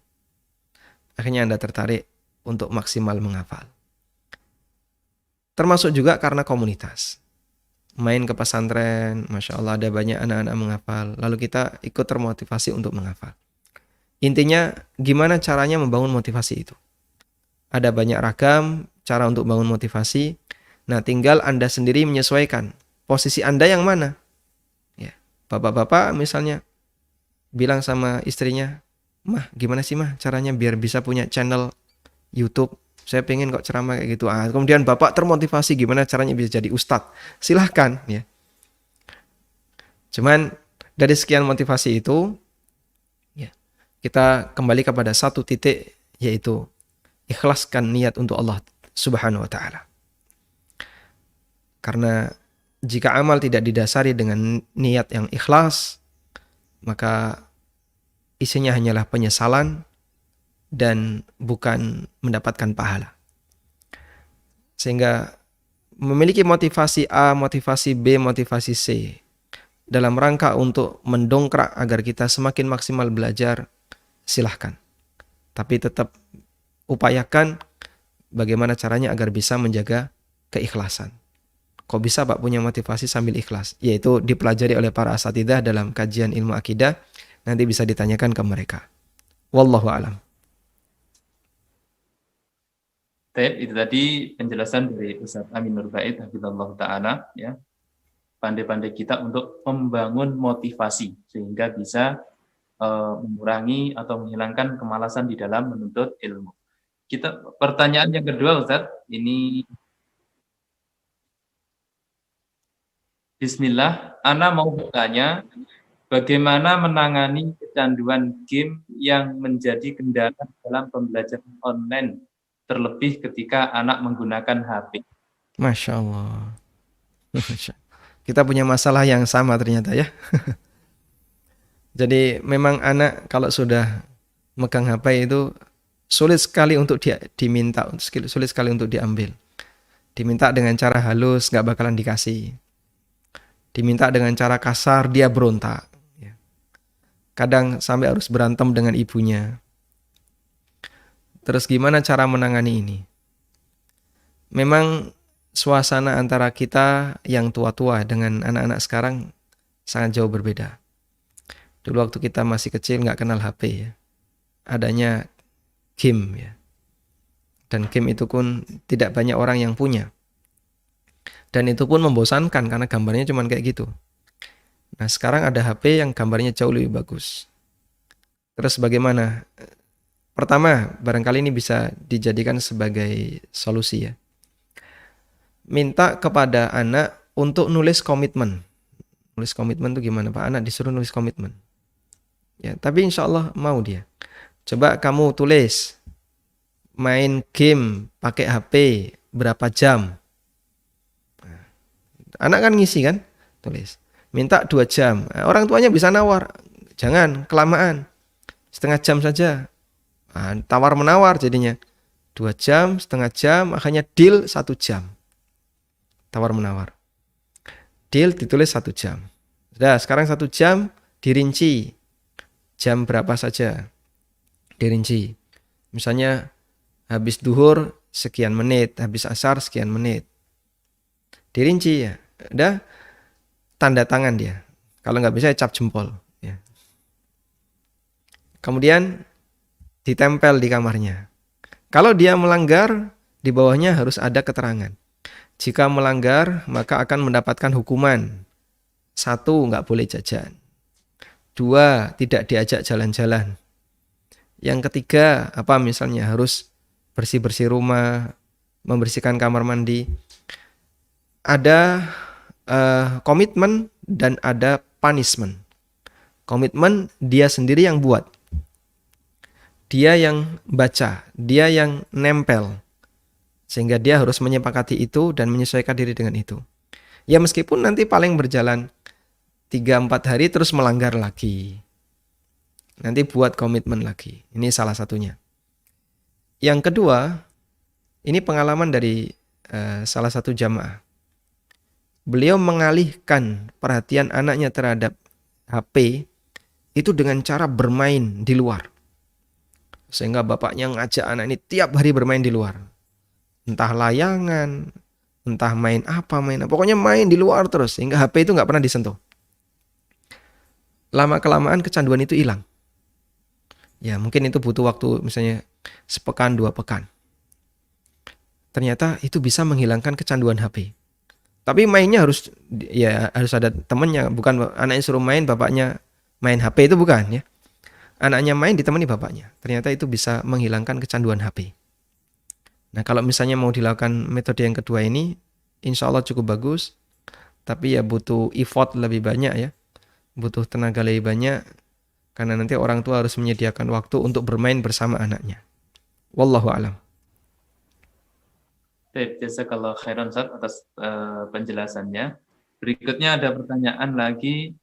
Akhirnya Anda tertarik untuk maksimal menghafal. Termasuk juga karena komunitas. Main ke pesantren, Masya Allah ada banyak anak-anak menghafal. Lalu kita ikut termotivasi untuk menghafal. Intinya, gimana caranya membangun motivasi itu? Ada banyak ragam cara untuk bangun motivasi. Nah, tinggal Anda sendiri menyesuaikan posisi Anda yang mana. Ya, bapak-bapak misalnya bilang sama istrinya, "Mah, gimana sih mah caranya biar bisa punya channel YouTube? Saya pengen kok ceramah kayak gitu." Kemudian bapak termotivasi gimana caranya bisa jadi ustadz. Silahkan ya. Cuman dari sekian motivasi itu, ya, kita kembali kepada satu titik, yaitu ikhlaskan niat untuk Allah Subhanahu wa ta'ala. Karena jika amal tidak didasari dengan niat yang ikhlas, maka isinya hanyalah penyesalan dan bukan mendapatkan pahala. Sehingga memiliki motivasi A, motivasi B, motivasi C dalam rangka untuk mendongkrak agar kita semakin maksimal belajar, silahkan. Tapi tetap upayakan bagaimana caranya agar bisa menjaga keikhlasan. Kok bisa Pak punya motivasi sambil ikhlas? Yaitu dipelajari oleh para asatidzah dalam kajian ilmu akidah, nanti bisa ditanyakan ke mereka. Wallahu a'lam. Itu tadi penjelasan dari Ustaz Amin Nurbait hafizallahu taala, ya. Pandai-pandai kita untuk membangun motivasi sehingga bisa mengurangi atau menghilangkan kemalasan di dalam menuntut ilmu. Pertanyaan yang kedua, Ustaz, ini Bismillah, Ana mau bertanya, bagaimana menangani kecanduan game yang menjadi kendala dalam pembelajaran online, terlebih ketika anak menggunakan HP? Masya Allah. Kita punya masalah yang sama ternyata ya. Jadi memang anak kalau sudah megang HP itu sulit sekali untuk diminta, sulit sekali untuk diambil. Diminta dengan cara halus, nggak bakalan dikasih. Diminta dengan cara kasar, dia berontak. Kadang sampai harus berantem dengan ibunya. Terus gimana cara menangani ini? Memang suasana antara kita yang tua-tua dengan anak-anak sekarang sangat jauh berbeda. Dulu waktu kita masih kecil nggak kenal HP ya. Adanya game ya. Dan game itu pun tidak banyak orang yang punya. Dan itu pun membosankan karena gambarnya cuma kayak gitu. Nah sekarang ada HP yang gambarnya jauh lebih bagus. Terus bagaimana? Pertama, barangkali ini bisa dijadikan sebagai solusi ya. Minta kepada anak untuk nulis komitmen. Nulis komitmen itu gimana Pak? Anak disuruh nulis komitmen. Ya, tapi insya Allah mau dia. Coba kamu tulis main game pakai HP berapa jam. Anak kan ngisi kan? Tulis. Minta 2 jam. Orang tuanya bisa nawar. Jangan, kelamaan. Setengah jam saja. Tawar-menawar jadinya. 2 jam, setengah jam, akhirnya deal 1 jam. Tawar-menawar. Deal ditulis 1 jam. Sudah, sekarang 1 jam dirinci. Jam berapa saja. Dirinci. Misalnya habis duhur sekian menit, habis asar sekian menit. Dirinci ya. Udah tanda tangan dia. Kalau nggak bisa cap jempol. Ya. Kemudian ditempel di kamarnya. Kalau dia melanggar, di bawahnya harus ada keterangan. Jika melanggar, maka akan mendapatkan hukuman. 1, nggak boleh jajan. 2, tidak diajak jalan-jalan. Yang ketiga, apa misalnya harus bersih-bersih rumah, membersihkan kamar mandi. Ada komitmen dan ada punishment. Komitmen dia sendiri yang buat. Dia yang baca, dia yang nempel. Sehingga dia harus menyepakati itu dan menyesuaikan diri dengan itu. Ya meskipun nanti paling berjalan 3-4 hari terus melanggar lagi. Nanti buat komitmen lagi. Ini salah satunya. Yang kedua, ini pengalaman dari salah satu jamaah. Beliau mengalihkan perhatian anaknya terhadap HP itu dengan cara bermain di luar. Sehingga bapaknya ngajak anak ini tiap hari bermain di luar. Entah layangan, entah main apa. Pokoknya main di luar terus. Sehingga HP itu nggak pernah disentuh. Lama-kelamaan kecanduan itu hilang. Ya mungkin itu butuh waktu misalnya sepekan, 2 pekan. Ternyata itu bisa menghilangkan kecanduan HP. Tapi mainnya harus ada temannya, bukan anaknya suruh main, bapaknya main HP, itu bukan ya. Anaknya main ditemani bapaknya. Ternyata itu bisa menghilangkan kecanduan HP. Nah, kalau misalnya mau dilakukan metode yang kedua ini, insya Allah cukup bagus. Tapi ya butuh effort lebih banyak ya. Butuh tenaga lebih banyak. Karena nanti orang tua harus menyediakan waktu untuk bermain bersama anaknya. Wallahu a'lam. Jazakallah khairan Ustaz atas penjelasannya. Berikutnya ada pertanyaan lagi.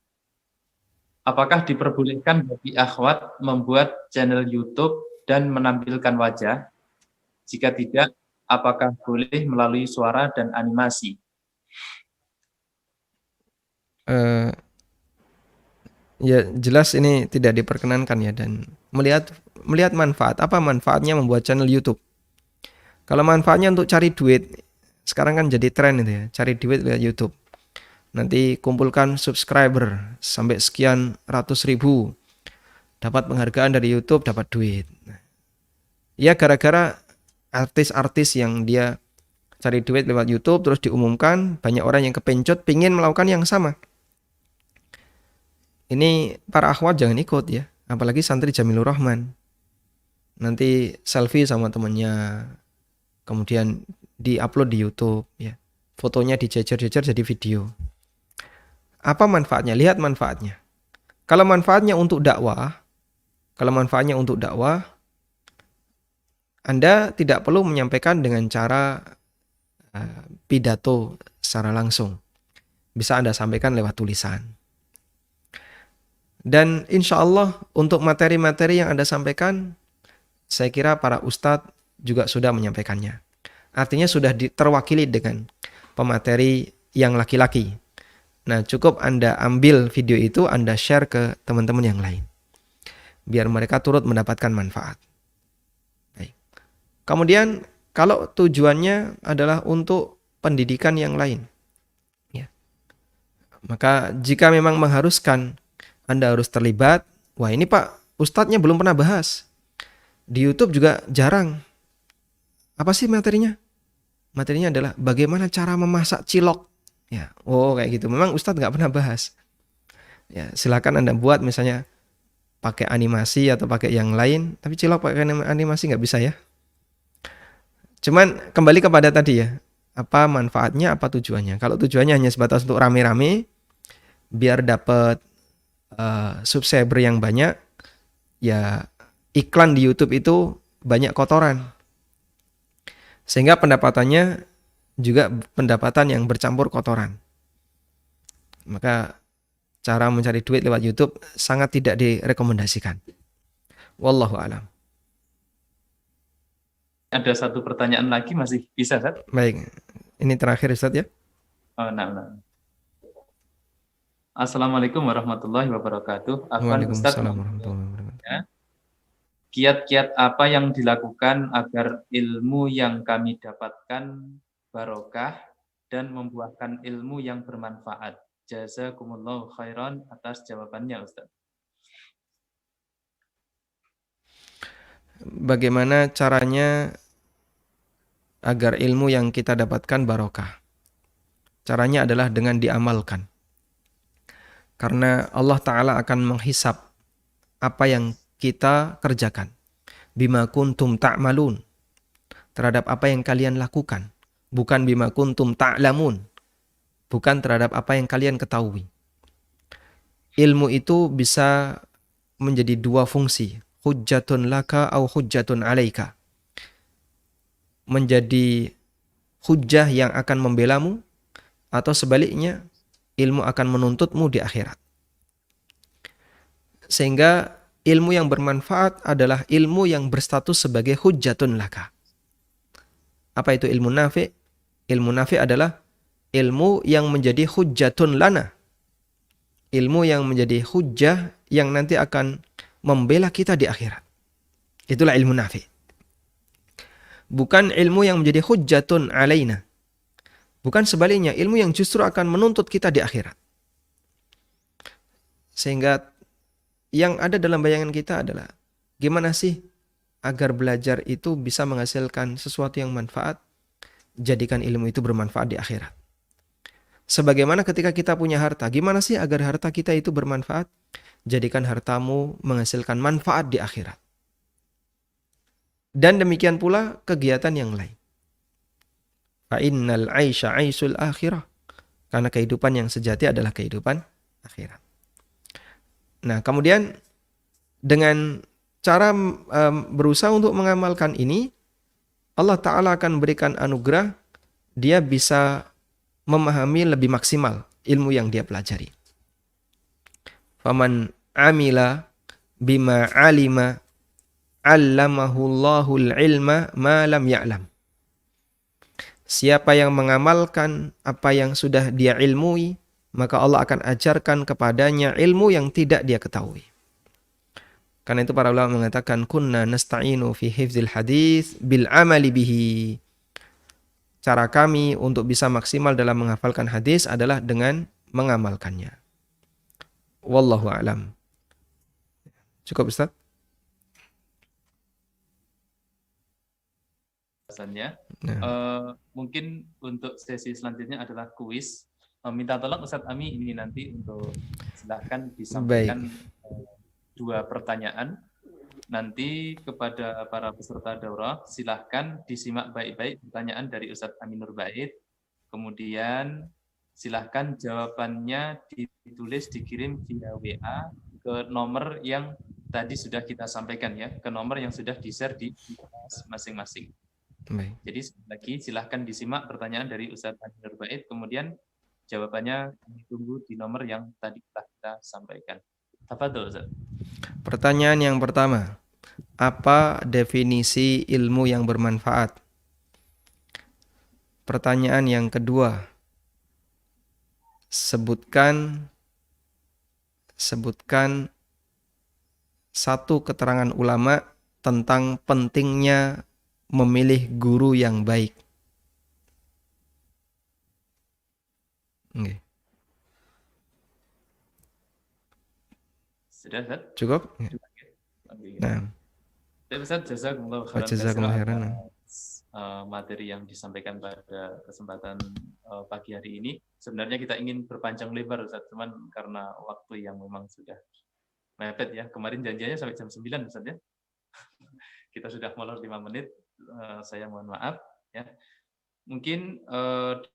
Apakah diperbolehkan bagi akhwat membuat channel YouTube dan menampilkan wajah? Jika tidak, apakah boleh melalui suara dan animasi? Eh, ya jelas ini tidak diperkenankan ya, dan melihat manfaat. Apa manfaatnya membuat channel YouTube? Kalau manfaatnya untuk cari duit, sekarang kan jadi tren itu ya, cari duit lewat YouTube. Nanti kumpulkan subscriber sampai sekian ratus ribu, dapat penghargaan dari YouTube, dapat duit. Ya gara-gara artis-artis yang dia cari duit lewat YouTube terus diumumkan, banyak orang yang kepencut pingin melakukan yang sama. Ini para akhwat jangan ikut ya, apalagi santri Jamilur Rahman. Nanti selfie sama temennya, kemudian diupload di YouTube ya. Fotonya dijejer-jejer jadi video. Apa manfaatnya? Lihat manfaatnya. Kalau manfaatnya untuk dakwah, Anda tidak perlu menyampaikan dengan cara pidato secara langsung. Bisa Anda sampaikan lewat tulisan. Dan insya Allah untuk materi-materi yang Anda sampaikan, saya kira para ustadz juga sudah menyampaikannya. Artinya sudah terwakili dengan pemateri yang laki-laki. Nah, cukup Anda ambil video itu, Anda share ke teman-teman yang lain. Biar mereka turut mendapatkan manfaat. Baik. Kemudian, kalau tujuannya adalah untuk pendidikan yang lain, ya, maka jika memang mengharuskan Anda harus terlibat, wah ini Pak, ustadznya belum pernah bahas. Di YouTube juga jarang. Apa sih materinya? Materinya adalah bagaimana cara memasak cilok. Ya, oh kayak gitu. Memang Ustadz nggak pernah bahas. Ya, silakan Anda buat misalnya pakai animasi atau pakai yang lain. Tapi cilok pakai animasi nggak bisa ya. Cuman kembali kepada tadi ya. Apa manfaatnya, apa tujuannya? Kalau tujuannya hanya sebatas untuk rame-rame, biar dapat subscriber yang banyak, ya iklan di YouTube itu banyak kotoran. Sehingga pendapatannya juga pendapatan yang bercampur kotoran. Maka cara mencari duit lewat YouTube sangat tidak direkomendasikan. Wallahu a'lam. Ada satu pertanyaan lagi, masih bisa, Ustaz? Baik, ini terakhir Ustaz ya. Oh, nah. Assalamualaikum warahmatullahi wabarakatuh. Waalaikumsalam warahmatullahi wabarakatuh. Kiat-kiat apa yang dilakukan agar ilmu yang kami dapatkan barokah dan membuahkan ilmu yang bermanfaat? Jazakumullahu khairan atas jawabannya, Ustaz. Bagaimana caranya agar ilmu yang kita dapatkan barokah? Caranya adalah dengan diamalkan. Karena Allah Ta'ala akan menghisap apa yang kita kerjakan. Bima kuntum ta'malun. Terhadap apa yang kalian lakukan. Bukan bima kuntum ta'lamun. Bukan terhadap apa yang kalian ketahui. Ilmu itu bisa menjadi dua fungsi. Hujjatun laka au hujjatun alaika. Menjadi hujjah yang akan membelamu, atau sebaliknya ilmu akan menuntutmu di akhirat. Sehingga ilmu yang bermanfaat adalah ilmu yang berstatus sebagai hujjatun laka. Apa itu ilmu nafi'? Ilmu nafi' adalah ilmu yang menjadi hujjatun lana. Ilmu yang menjadi hujjah yang nanti akan membela kita di akhirat. Itulah ilmu nafi'. Bukan ilmu yang menjadi hujjatun alaina. Bukan sebaliknya, ilmu yang justru akan menuntut kita di akhirat. Sehingga yang ada dalam bayangan kita adalah gimana sih agar belajar itu bisa menghasilkan sesuatu yang manfaat, jadikan ilmu itu bermanfaat di akhirat. Sebagaimana ketika kita punya harta, gimana sih agar harta kita itu bermanfaat, jadikan hartamu menghasilkan manfaat di akhirat. Dan demikian pula kegiatan yang lain. Fa'innal aisha aisul akhirah. Karena kehidupan yang sejati adalah kehidupan akhirat. Nah, kemudian dengan cara berusaha untuk mengamalkan ini, Allah Ta'ala akan berikan anugerah, dia bisa memahami lebih maksimal ilmu yang dia pelajari. Faman amila bima alima 'allamahullahul ilma ma lam ya'lam. Siapa yang mengamalkan apa yang sudah dia ilmui, maka Allah akan ajarkan kepadanya ilmu yang tidak dia ketahui. Karena itu para ulama mengatakan kunna nasta'inu fi hifdzil hadis bil amali bihi. Cara kami untuk bisa maksimal dalam menghafalkan hadis adalah dengan mengamalkannya. Wallahu a'lam. Cukup Ustaz? Alasannya. Nah, Mungkin untuk sesi selanjutnya adalah kuis. Minta tolong Ustadz Ami ini nanti untuk silahkan disampaikan dua pertanyaan nanti kepada para peserta daurah. Silahkan disimak baik-baik pertanyaan dari Ustadz Amin Nurbait. Kemudian silahkan jawabannya ditulis, dikirim via WA ke nomor yang tadi sudah kita sampaikan ya, ke nomor yang sudah di-share di masing-masing. baik. Jadi sekali lagi silahkan disimak pertanyaan dari Ustadz Amin Nurbait, kemudian jawabannya kami tunggu di nomor yang tadi telah kita sampaikan. Tafadhol Ustaz. Pertanyaan yang pertama, apa definisi ilmu yang bermanfaat? Pertanyaan yang kedua, sebutkan satu keterangan ulama tentang pentingnya memilih guru yang baik. Oke. Sudah Ustaz? Cukup? Oke. Nah, Ustaz, jazakumullah khairan jazakumullah khairan. atas materi yang disampaikan pada kesempatan pagi hari ini. Sebenarnya kita ingin berpanjang lebar Ustaz, cuman karena waktu yang memang sudah mepet ya. Kemarin janjiannya sampai jam 9 Ustaz ya. Kita sudah molor 5 menit. Saya mohon maaf ya. Mungkin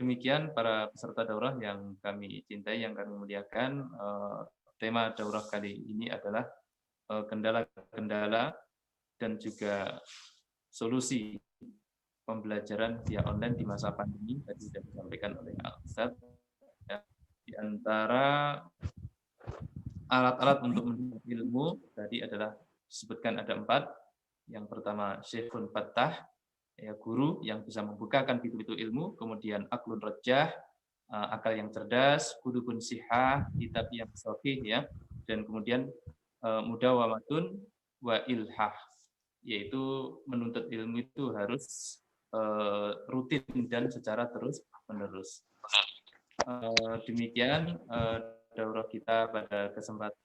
demikian para peserta daurah yang kami cintai, yang kami muliakan. Tema daurah kali ini adalah kendala-kendala dan juga solusi pembelajaran via online di masa pandemi tadi sudah disampaikan oleh Al-Ustaz. Ya, di antara alat-alat untuk menuntut ilmu tadi adalah disebutkan ada 4. Yang pertama Syekhun Fattah, ya, guru yang bisa membukakan pintu-pintu ilmu. Kemudian Aklun Rajah, akal yang cerdas. Qudubun Sihah, kitab yang sahih ya. Dan kemudian Mudawamatun wa Ilhah, yaitu menuntut ilmu itu harus rutin dan secara terus-menerus. Demikian daurah kita pada kesempatan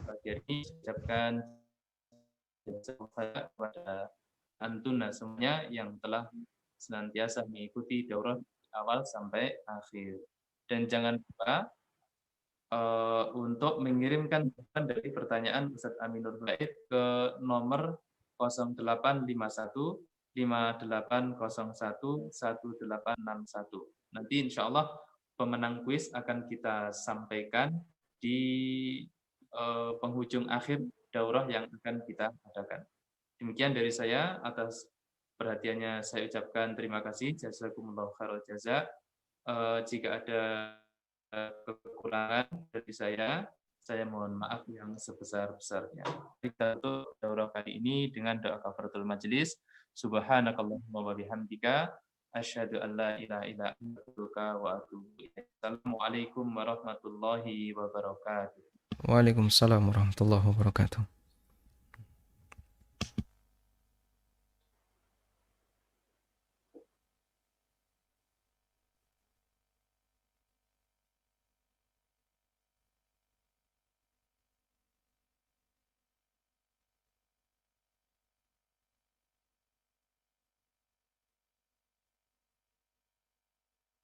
pagi hari ini. Ucapkan kepada antuna semuanya yang telah senantiasa mengikuti daurah awal sampai akhir. Dan jangan lupa untuk mengirimkan dari pertanyaan Ustadz Amin Nurbait ke nomor 0851 5801 1861. Nanti insya Allah pemenang kuis akan kita sampaikan di penghujung akhir daurah yang akan kita adakan. Demikian dari saya, atas perhatiannya saya ucapkan terima kasih. Jazakumullah khairal jaza. Jika ada kekurangan dari saya mohon maaf yang sebesar-besarnya. Kita tutup daurah kali ini dengan doa kafaratul majelis. Subhanakallahumma wa bihamdika asyhadu an la ilaha illa anta wa atubu ilaik. Assalamualaikum warahmatullahi wabarakatuh. Waalaikumsalam warahmatullahi wabarakatuh.